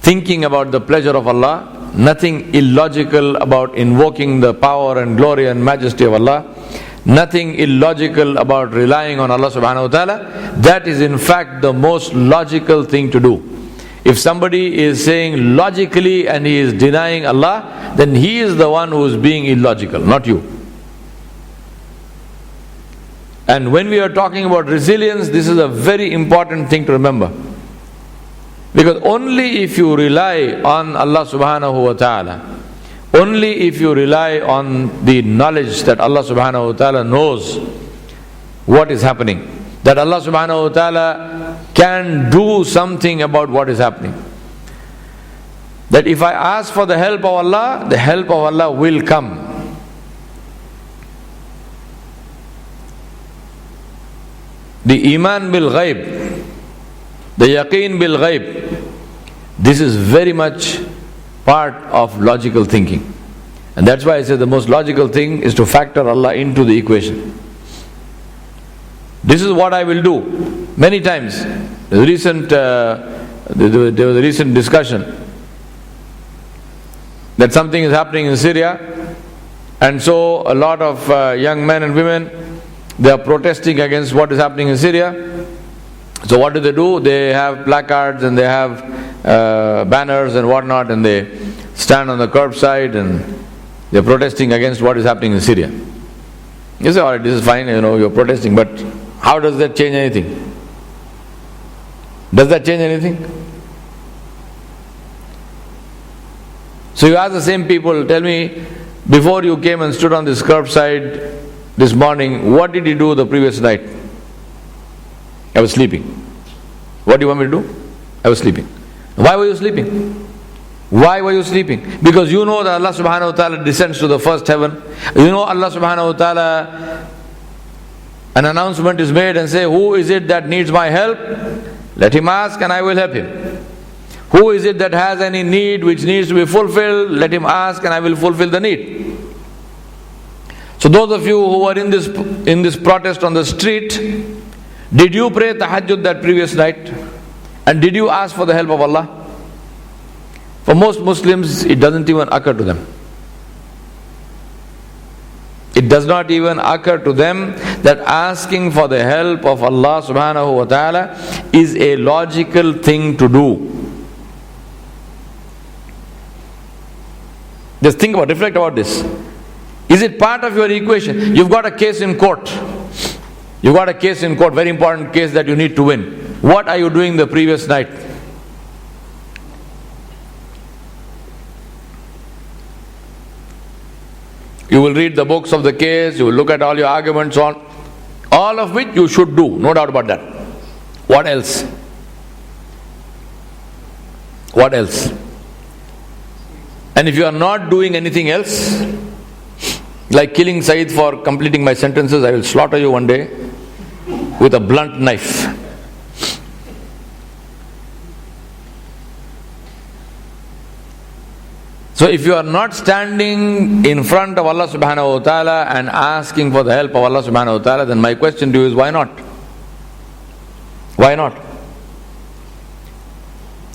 thinking about the pleasure of Allah, nothing illogical about invoking the power and glory and majesty of Allah, nothing illogical about relying on Allah subhanahu wa ta'ala. That is in fact the most logical thing to do. If somebody is saying logically and he is denying Allah, then he is the one who is being illogical, not you. And when we are talking about resilience, this is a very important thing to remember. Because only if you rely on Allah subhanahu wa ta'ala, only if you rely on the knowledge that Allah subhanahu wa ta'ala knows what is happening, that Allah subhanahu wa ta'ala can do something about what is happening, that if I ask for the help of Allah, the help of Allah will come. The iman bil ghaib, the yaqeen bil ghaib, this is very much part of logical thinking. And that's why I say the most logical thing is to factor Allah into the equation. This is what I will do. Many times, there was a recent discussion that something is happening in Syria, and so a lot of young men and women, they are protesting against what is happening in Syria. So what do? They have placards and they have banners and whatnot, and they stand on the curbside and they are protesting against what is happening in Syria. You say, alright, this is fine, you're protesting, but how does that change anything? Does that change anything? So you ask the same people, tell me, before you came and stood on this curbside this morning, what did you do the previous night? I was sleeping. What do you want me to do? I was sleeping. Why were you sleeping? Why were you sleeping? Because you know that Allah subhanahu wa ta'ala descends to the first heaven. You know Allah subhanahu wa ta'ala, an announcement is made and say, who is it that needs my help? Let him ask and I will help him. Who is it that has any need which needs to be fulfilled? Let him ask and I will fulfill the need. So those of you who were in this protest on the street, did you pray tahajjud that previous night? And did you ask for the help of Allah? For most Muslims, it doesn't even occur to them. It does not even occur to them that asking for the help of Allah subhanahu wa ta'ala is a logical thing to do. Just think about, reflect about this. Is it part of your equation? You've got a case in court. You've got a case in court, very important case that you need to win. What are you doing the previous night? You will read the books of the case, you will look at all your arguments on, all of which you should do, no doubt about that. What else? What else? And if you are not doing anything else, like killing Saeed for completing my sentences, I will slaughter you one day with a blunt knife. So if you are not standing in front of Allah subhanahu wa ta'ala and asking for the help of Allah subhanahu wa ta'ala, then my question to you is, why not? Why not?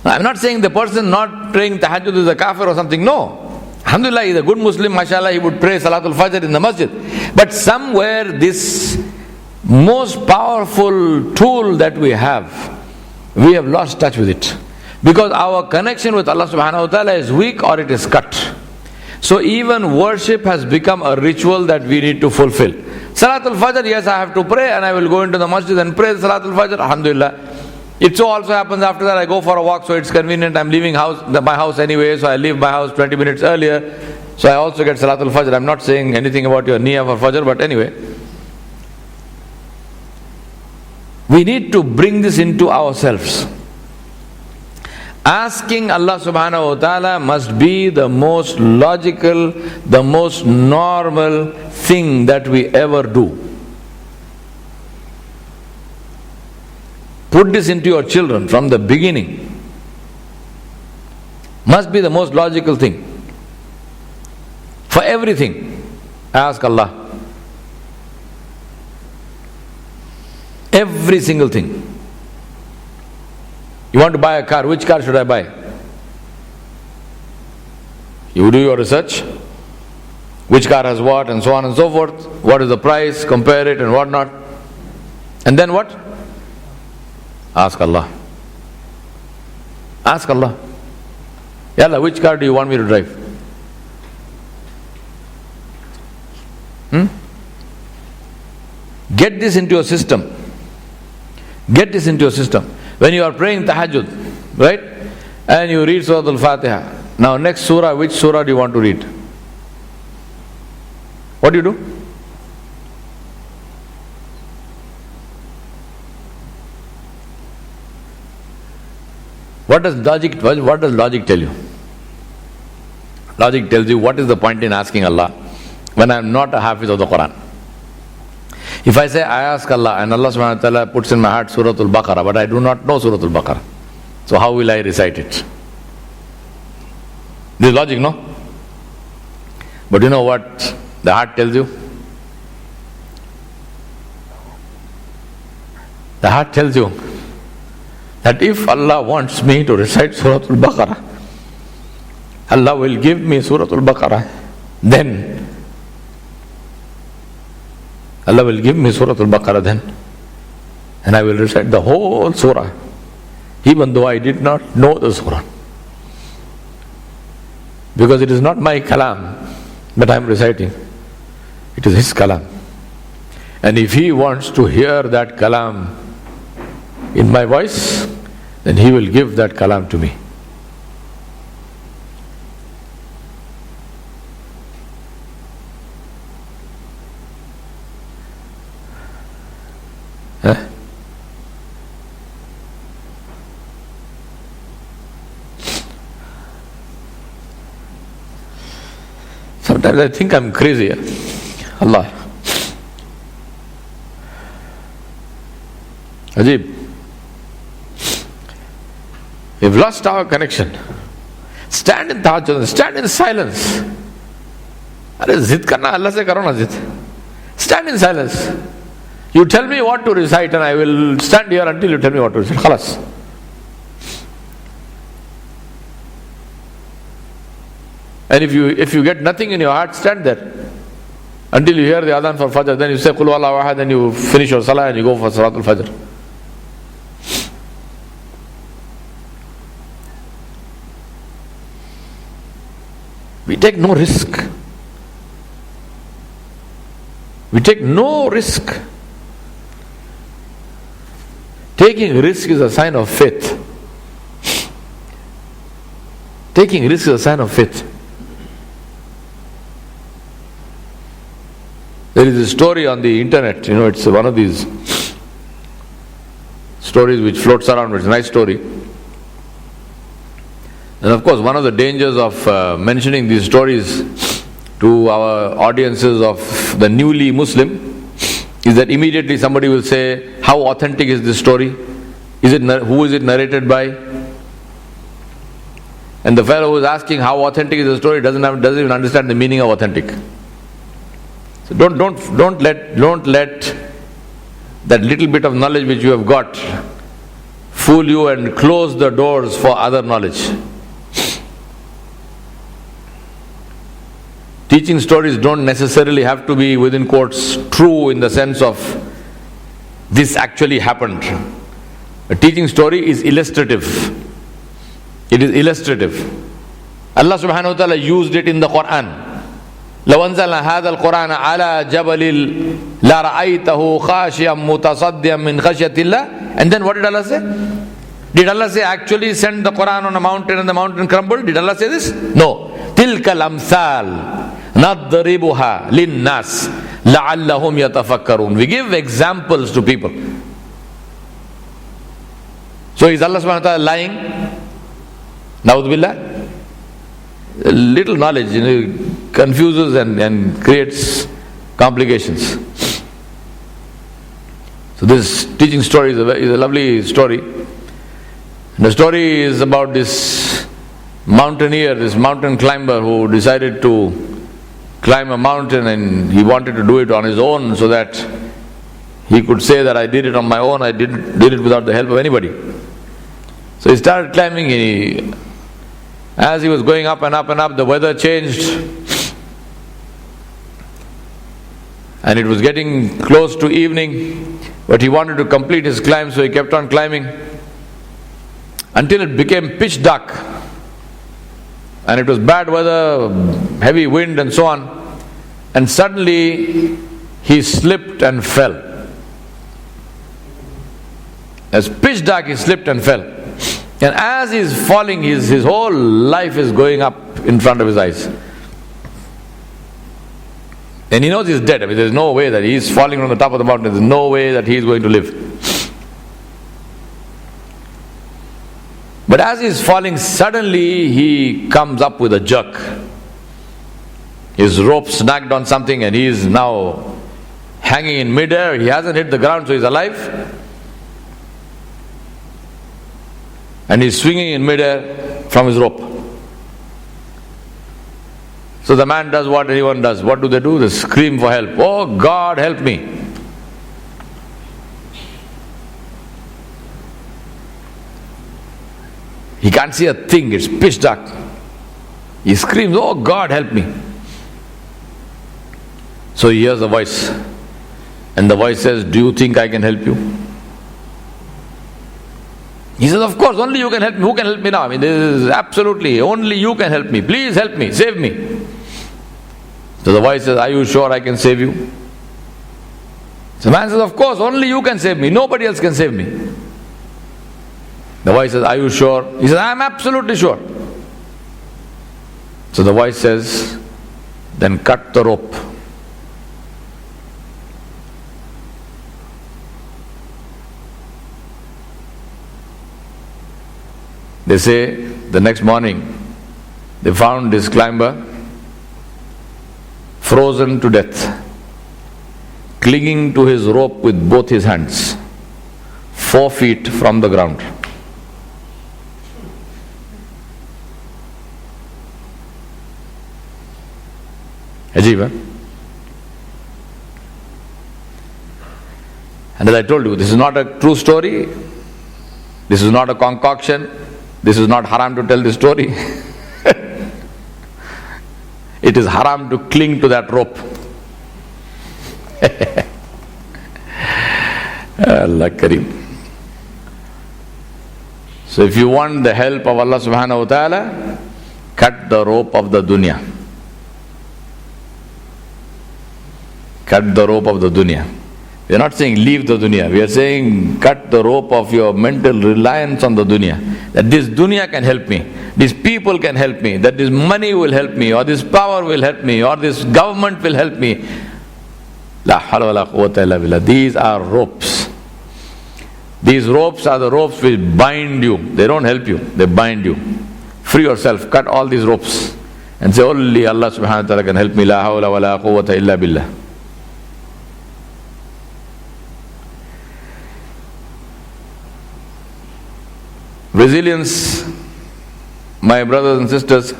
I'm not saying the person not praying tahajjud is a kafir or something, no. Alhamdulillah, he's a good Muslim, mashallah, he would pray Salatul Fajr in the masjid. But somewhere this most powerful tool that we have lost touch with it. Because our connection with Allah subhanahu wa ta'ala is weak or it is cut. So even worship has become a ritual that we need to fulfill. Salatul Fajr, yes, I have to pray and I will go into the masjid and pray Salatul Fajr, alhamdulillah. It so also happens after that I go for a walk, so it's convenient, I'm leaving my house anyway, so I leave my house 20 minutes earlier, so I also get Salatul Fajr. I'm not saying anything about your niyah for Fajr, but anyway. We need to bring this into ourselves. Asking Allah subhanahu wa ta'ala must be the most logical, the most normal thing that we ever do. Put this into your children from the beginning. Must be the most logical thing. For everything, ask Allah. Every single thing. You want to buy a car, which car should I buy? You do your research. Which car has what, and so on and so forth. What is the price, compare it and what not. And then what? Ask Allah. Ask Allah. Ya Allah, which car do you want me to drive? Get this into your system. Get this into your system. When you are praying tahajjud, right? And you read Surah Al-Fatiha. Now next surah, which surah do you want to read? What do you do? What does logic tell you? Logic tells you what is the point in asking Allah when I am not a hafiz of the Quran. If I say I ask Allah and Allah subhanahu wa ta'ala puts in my heart Surah Al-Baqarah, but I do not know Surah Al-Baqarah, so how will I recite it? This is logic, no? But you know what the heart tells you? The heart tells you that if Allah wants me to recite Surah Al-Baqarah, Allah will give me Surah Al-Baqarah, then Allah will give me Surah Al-Baqarah then, and I will recite the whole surah, even though I did not know the surah. Because it is not my kalam that I am reciting, it is His kalam. And if He wants to hear that kalam in my voice, then He will give that kalam to me. Sometimes I think I'm crazy. Allah. Ajib. We've lost our connection. Stand in tahajjud, stand in silence. Arey zid karna Allah se karo na zid. Stand in silence. You tell me what to recite and I will stand here until you tell me what to recite. Khalas. And if you get nothing in your heart, stand there until you hear the adhan for Fajr. Then you say Qul Huwallahu Ahad, then you finish your salah and you go for Salatul Fajr. We take no risk. We take no risk. Taking risk is a sign of faith. Taking risk is a sign of faith. There is a story on the internet, it's one of these stories which floats around, it's a nice story. And of course, one of the dangers of mentioning these stories to our audiences of the newly Muslim is that immediately somebody will say, how authentic is this story? Who is it narrated by? And the fellow who is asking how authentic is the story doesn't even understand the meaning of authentic. So don't let that little bit of knowledge which you have got fool you and close the doors for other knowledge. Teaching stories don't necessarily have to be, within quotes, true in the sense of this actually happened. A teaching story is illustrative. It is illustrative. Allah subhanahu wa ta'ala used it in the Quran. لو أنزلنا هذا القرآن على جبل لرأيته خاشعا متصدعا من خشية الله. And then what did Allah say? Did Allah say actually send the Quran on a mountain and the mountain crumbled? Did Allah say this? No. تلك الأمثال نضربها للناس لعلهم يتفكرون. We give examples to people. So is Allah subhanahu wa ta'ala lying? Na'udhu billah. Little knowledge, confuses and creates complications. So this teaching story is a lovely story. The story is about this mountaineer, this mountain climber who decided to climb a mountain, and he wanted to do it on his own so that he could say that I did it on my own, I did it without the help of anybody. So he started climbing. As he was going up and up and up, the weather changed and it was getting close to evening, but he wanted to complete his climb, so he kept on climbing until it became pitch dark and it was bad weather, heavy wind and so on, and suddenly he slipped and fell. As pitch dark, he slipped and fell. And as he is falling, his whole life is going up in front of his eyes. And he knows he's dead. I mean, there's no way that he's falling from the top of the mountain. There's no way that he's going to live. But as he's falling, suddenly he comes up with a jerk. His rope snagged on something and he is now hanging in midair. He hasn't hit the ground, so he's alive. And he's swinging in midair from his rope. So the man does what anyone does. What do? They scream for help. Oh God, help me. He can't see a thing, it's pitch dark. He screams, oh God, help me. So he hears a voice. And the voice says, do you think I can help you? He says, of course, only you can help me. Who can help me now? I mean, this is absolutely, only you can help me. Please help me, save me. So the voice says, are you sure I can save you? So the man says, of course, only you can save me. Nobody else can save me. The voice says, are you sure? He says, I am absolutely sure. So the voice says, then cut the rope. They say the next morning they found this climber frozen to death, clinging to his rope with both his hands, 4 feet from the ground. Ajib, huh? And as I told you, this is not a true story, this is not a concoction. This is not haram to tell this story. It is haram to cling to that rope. Allah Kareem. So if you want the help of Allah subhanahu wa ta'ala, cut the rope of the dunya. Cut the rope of the dunya. We are not saying leave the dunya. We are saying cut the rope of your mental reliance on the dunya. That this dunya can help me, these people can help me, that this money will help me, or this power will help me, or this government will help me. La hawla wa la quwwata illa billah. These are ropes. These ropes are the ropes which bind you. They don't help you, they bind you. Free yourself, cut all these ropes and say only Allah subhanahu wa ta'ala can help me. La hawla wa la quwwata illa billah. Resilience, my brothers and sisters,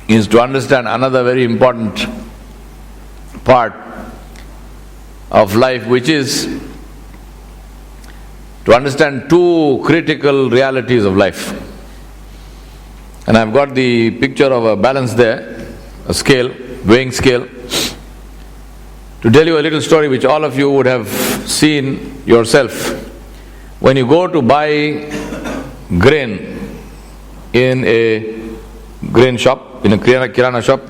is to understand another very important part of life, which is to understand two critical realities of life. And I've got the picture of a balance there, a scale, weighing scale, to tell you a little story which all of you would have seen yourself. When you go to buy grain in a grain shop, in a kirana shop,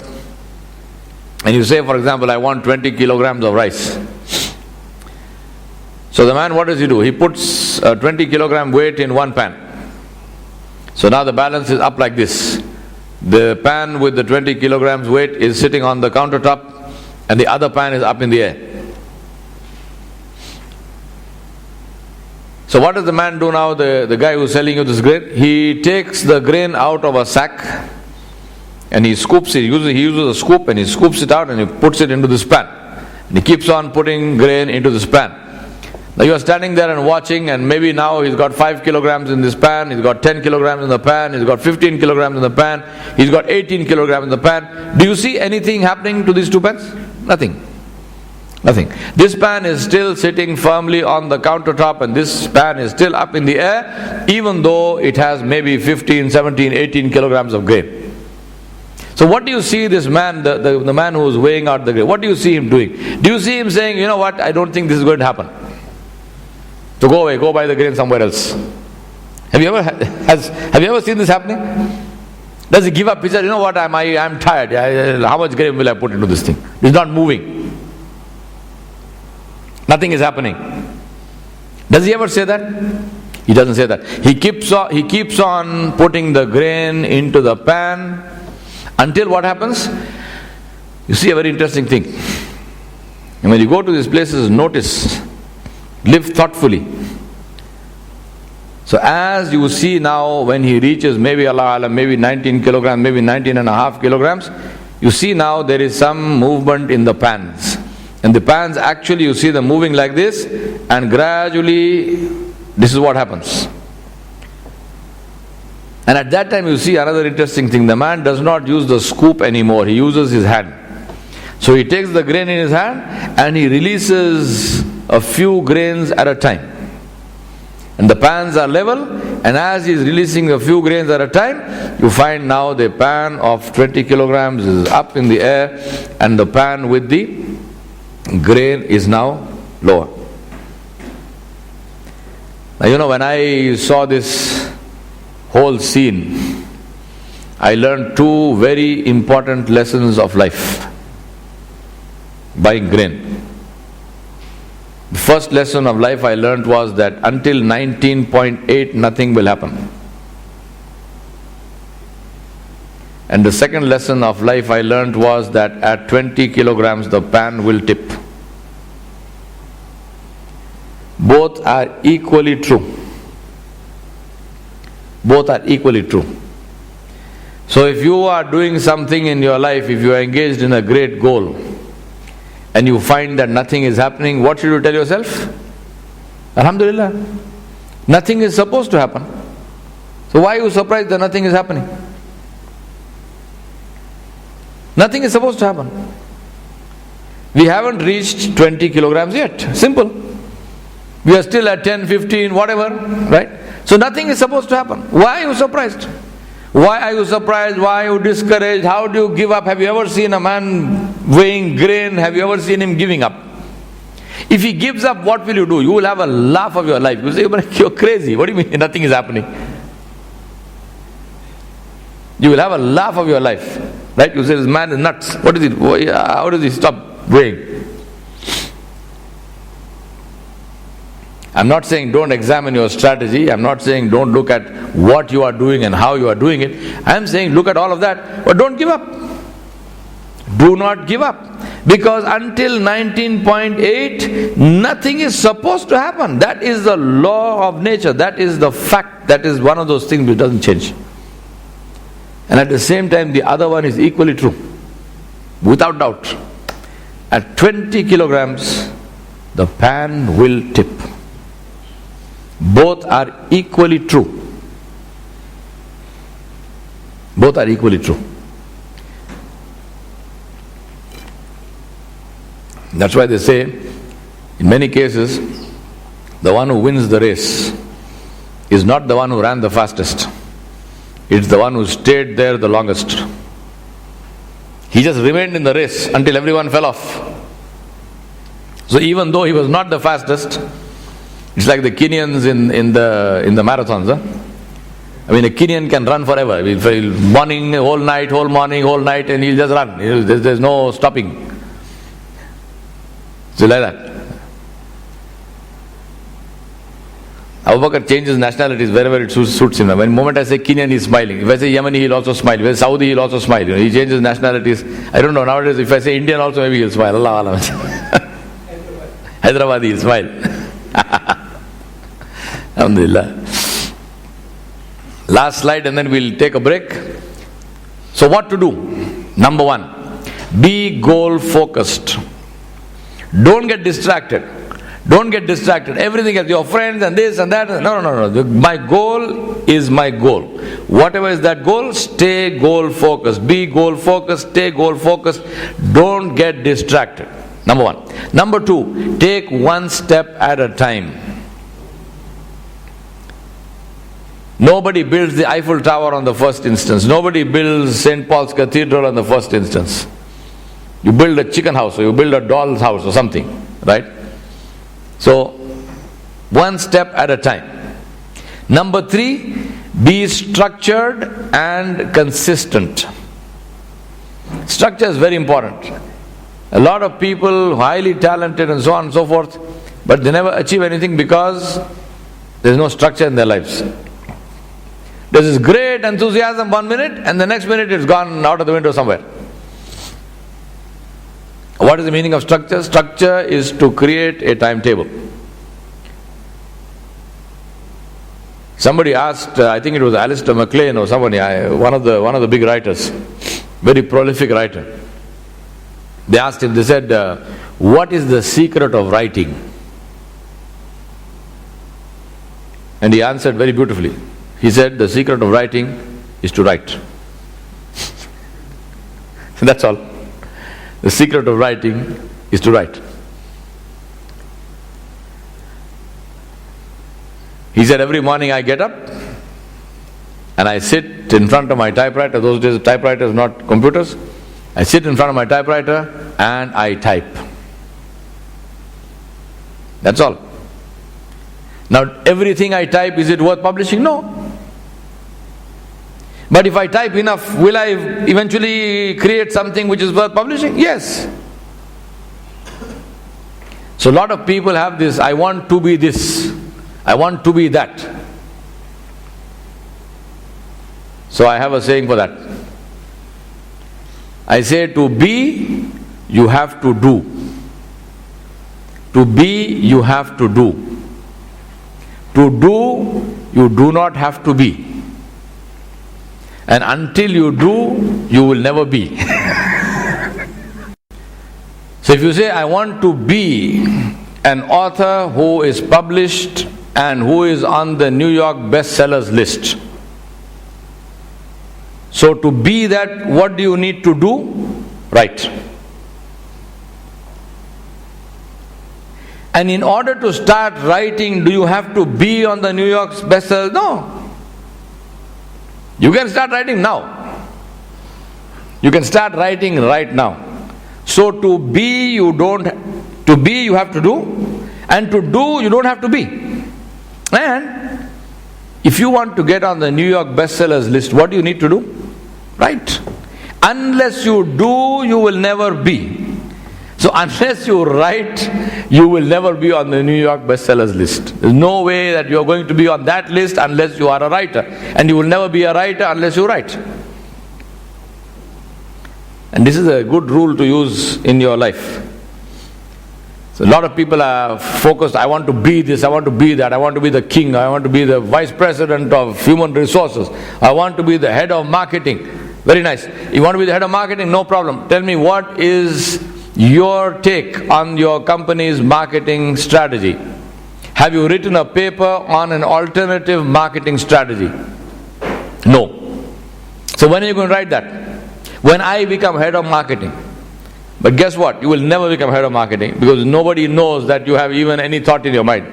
and you say, for example, I want 20 kilograms of rice. So the man, what does he do? He puts a 20 kilogram weight in one pan. So now the balance is up like this. The pan with the 20 kilograms weight is sitting on the countertop and the other pan is up in the air. So what does the man do now, the guy who's selling you this grain? He takes the grain out of a sack and he scoops it. He uses a scoop and he scoops it out and he puts it into this pan. And he keeps on putting grain into this pan. Now you are standing there and watching, and maybe now he's got 5 kilograms in this pan, he's got 10 kilograms in the pan, he's got 15 kilograms in the pan, he's got 18 kilograms in the pan. Do you see anything happening to these two pans? Nothing. Nothing. This pan is still sitting firmly on the countertop and this pan is still up in the air, even though it has maybe 15, 17, 18 kilograms of grain. So what do you see this man, the man who is weighing out the grain, what do you see him doing? Do you see him saying, you know what, I don't think this is going to happen, so go away, go buy the grain somewhere else? Have you ever seen this happening? Does he give up? He says, you know what, I'm tired. How much grain will I put into this thing? It's not moving. Nothing is happening. Does he ever say that? He doesn't say that. He keeps on putting the grain into the pan until what happens? You see a very interesting thing. And when you go to these places, notice, live thoughtfully. So as you see now, when he reaches maybe Allah Alam, maybe 19 kilograms, maybe 19 and a half kilograms, you see now there is some movement in the pans. And the pans actually, you see them moving like this, and gradually this is what happens. And at that time you see another interesting thing. The man does not use the scoop anymore, he uses his hand. So he takes the grain in his hand and he releases a few grains at a time. And the pans are level, and as he is releasing a few grains at a time, you find now the pan of 20 kilograms is up in the air and the pan with the grain is now lower. Now you know, when I saw this whole scene, I learned two very important lessons of life. Buying grain. The first lesson of life I learned was that until 19.8 nothing will happen. And the second lesson of life I learned was that at 20 kilograms the pan will tip. Both are equally true. Both are equally true. So if you are doing something in your life, if you are engaged in a great goal, and you find that nothing is happening, what should you tell yourself? Alhamdulillah. Nothing is supposed to happen. So why are you surprised that nothing is happening? Nothing is supposed to happen. We haven't reached 20 kilograms yet. Simple. We are still at 10, 15, whatever, right? So nothing is supposed to happen. Why are you surprised? Why are you surprised? Why are you discouraged? How do you give up? Have you ever seen a man weighing grain? Have you ever seen him giving up? If he gives up, what will you do? You will have a laugh of your life. You say, you're crazy. What do you mean nothing is happening? You will have a laugh of your life. Right? You say, this man is nuts. What is it? How does he stop weighing? I'm not saying don't examine your strategy. I'm not saying don't look at what you are doing and how you are doing it. I'm saying look at all of that, but don't give up. Do not give up. Because until 19.8, nothing is supposed to happen. That is the law of nature. That is the fact. That is one of those things which doesn't change. And at the same time, the other one is equally true. Without doubt. At 20 kilograms, the pan will tip. Both are equally true. Both are equally true. That's why they say, in many cases, the one who wins the race is not the one who ran the fastest. It's the one who stayed there the longest. He just remained in the race until everyone fell off. So even though he was not the fastest, it's like the Kenyans in the marathons. I mean, a Kenyan can run forever. Morning, whole night, whole morning, whole night, and he'll just run. There's no stopping. So like that. Abu Bakr changes nationalities wherever it suits him. When the moment I say Kenyan, he's smiling. If I say Yemeni, he'll also smile. If I say Saudi, he'll also smile. He changes nationalities. I don't know, nowadays if I say Indian also, maybe he'll smile. Allah Allah. Hyderabadi, he'll smile. Alhamdulillah. Last slide and then we'll take a break. So what to do? Number one, be goal focused. Don't get distracted. Don't get distracted. Everything else, your friends and this and that. No. My goal is my goal. Whatever is that goal, stay goal focused. Be goal focused, stay goal focused. Don't get distracted. Number one. Number two, take one step at a time. Nobody builds the Eiffel Tower on the first instance. Nobody builds St. Paul's Cathedral on the first instance. You build a chicken house or you build a doll's house or something, right? So, one step at a time. Number three, be structured and consistent. Structure is very important. A lot of people, highly talented and so on and so forth, but they never achieve anything because there is no structure in their lives. There's this great enthusiasm 1 minute and the next minute it's gone out of the window somewhere. What is the meaning of structure? Structure is to create a timetable. Somebody asked, I think it was Alistair MacLean or somebody, one of the big writers, very prolific writer. They asked him, they said, what is the secret of writing? And he answered very beautifully. He said, the secret of writing is to write. That's all. The secret of writing is to write. He said, every morning I get up and I sit in front of my typewriter. Those days typewriters, not computers. I sit in front of my typewriter and I type. That's all. Now everything I type, is it worth publishing? No. But if I type enough, will I eventually create something which is worth publishing? Yes. So a lot of people have this, I want to be this, I want to be that. So I have a saying for that. I say, to be, you have to do. To be, you have to do. To do, you do not have to be. And until you do, you will never be. So if you say, I want to be an author who is published and who is on the New York bestsellers list. So to be that, what do you need to do? Write. And in order to start writing, do you have to be on the New York bestsellers? No. You can start writing now. You can start writing right now. So to be, you have to do, and to do, you don't have to be. And if you want to get on the New York bestsellers list, what do you need to do? Write. Unless you do, you will never be. So unless you write, you will never be on the New York bestsellers list. There's no way that you are going to be on that list unless you are a writer. And you will never be a writer unless you write. And this is a good rule to use in your life. So a lot of people are focused, I want to be this, I want to be that, I want to be the king, I want to be the vice president of human resources, I want to be the head of marketing. Very nice. You want to be the head of marketing? No problem. Tell me, what is your take on your company's marketing strategy? Have you written a paper on an alternative marketing strategy? No. So when are you going to write that? When I become head of marketing. But guess what? You will never become head of marketing because nobody knows that you have even any thought in your mind.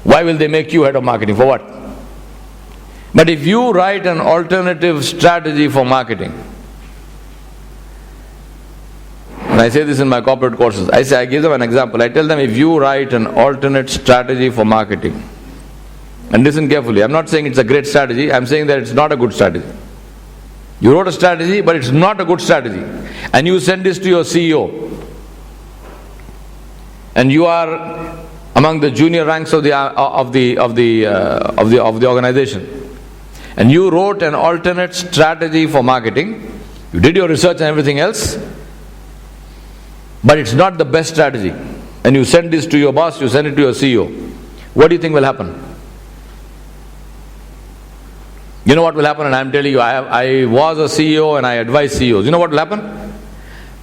Why will they make you head of marketing? For what? But if you write an alternative strategy for marketing, and I say this in my corporate courses, I give them an example. I tell them, if you write an alternate strategy for marketing, and listen carefully, I'm not saying it's a great strategy, I'm saying that it's not a good strategy. You wrote a strategy, but it's not a good strategy, and you send this to your CEO, and you are among the junior ranks of the organization, and you wrote an alternate strategy for marketing. You did your research and everything else, but it's not the best strategy, and you send this to your boss, you send it to your CEO. What do you think will happen? You know what will happen? And I'm telling you, I was a CEO and I advise CEOs. You know what will happen?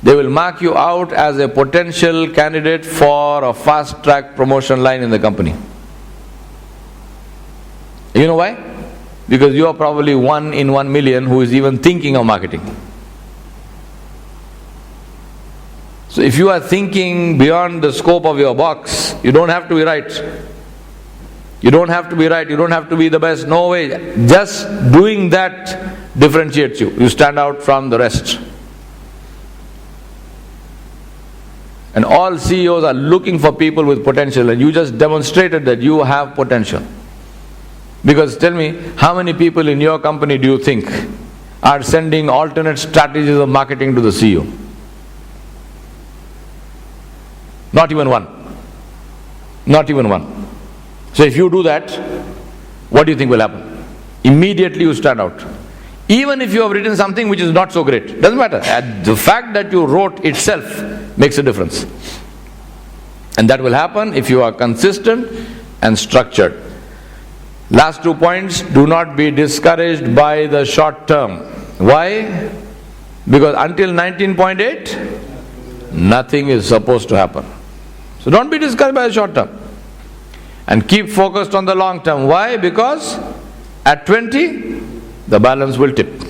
They will mark you out as a potential candidate for a fast-track promotion line in the company. You know why? Because you are probably 1 in 1 million who is even thinking of marketing. So if you are thinking beyond the scope of your box, you don't have to be right. You don't have to be right, you don't have to be the best, no way. Just doing that differentiates you. You stand out from the rest. And all CEOs are looking for people with potential, and you just demonstrated that you have potential. Because tell me, how many people in your company do you think are sending alternate strategies of marketing to the CEO? Not even one. Not even one. So if you do that, what do you think will happen? Immediately you stand out. Even if you have written something which is not so great, doesn't matter. The fact that you wrote itself makes a difference. And that will happen if you are consistent and structured. Last 2 points, do not be discouraged by the short term. Why? Because until 19.8, nothing is supposed to happen. So don't be discouraged by the short term. And keep focused on the long term. Why? Because at 20, the balance will tip.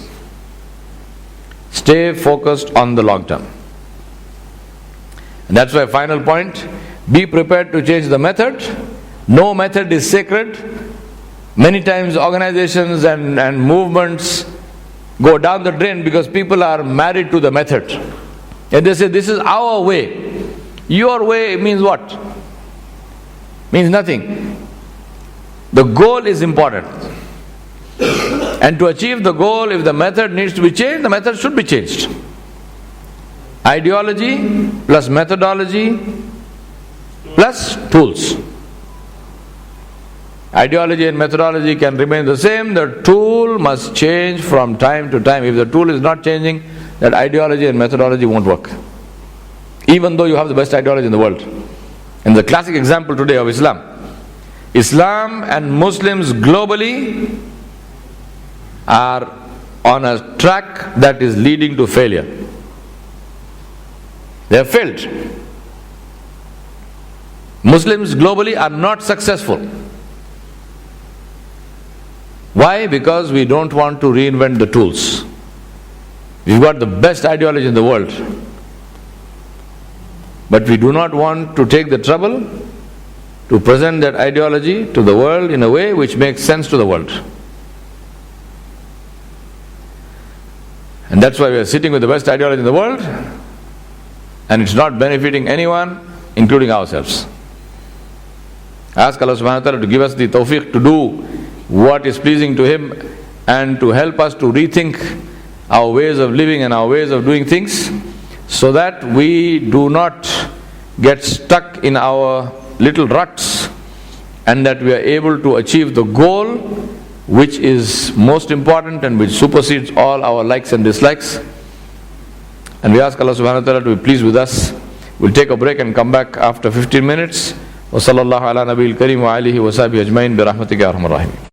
Stay focused on the long term. And that's why final point, be prepared to change the method. No method is sacred. Many times organizations and movements go down the drain because people are married to the method. And they say, this is our way. Your way means what? Means nothing. The goal is important. And to achieve the goal, if the method needs to be changed, the method should be changed. Ideology plus methodology plus tools. Ideology and methodology can remain the same. The tool must change from time to time. If the tool is not changing, that ideology and methodology won't work. Even though you have the best ideology in the world. And the classic example today of Islam. Islam and Muslims globally are on a track that is leading to failure. They have failed. Muslims globally are not successful. Why? Because we don't want to reinvent the tools. We've got the best ideology in the world. But we do not want to take the trouble to present that ideology to the world in a way which makes sense to the world. And that's why we are sitting with the best ideology in the world, and it's not benefiting anyone, including ourselves. Ask Allah subhanahu wa ta'ala to give us the tawfiq to do what is pleasing to Him, and to help us to rethink our ways of living and our ways of doing things, so that we do not get stuck in our little ruts, and that we are able to achieve the goal which is most important and which supersedes all our likes and dislikes. And we ask Allah subhanahu wa ta'ala to be pleased with us. We'll take a break and come back after 15 minutes. Wa sallallahu ala nabiyil kareem wa alihi wa sahbihi ajmain bi rahmatika ya arhamar rahimin.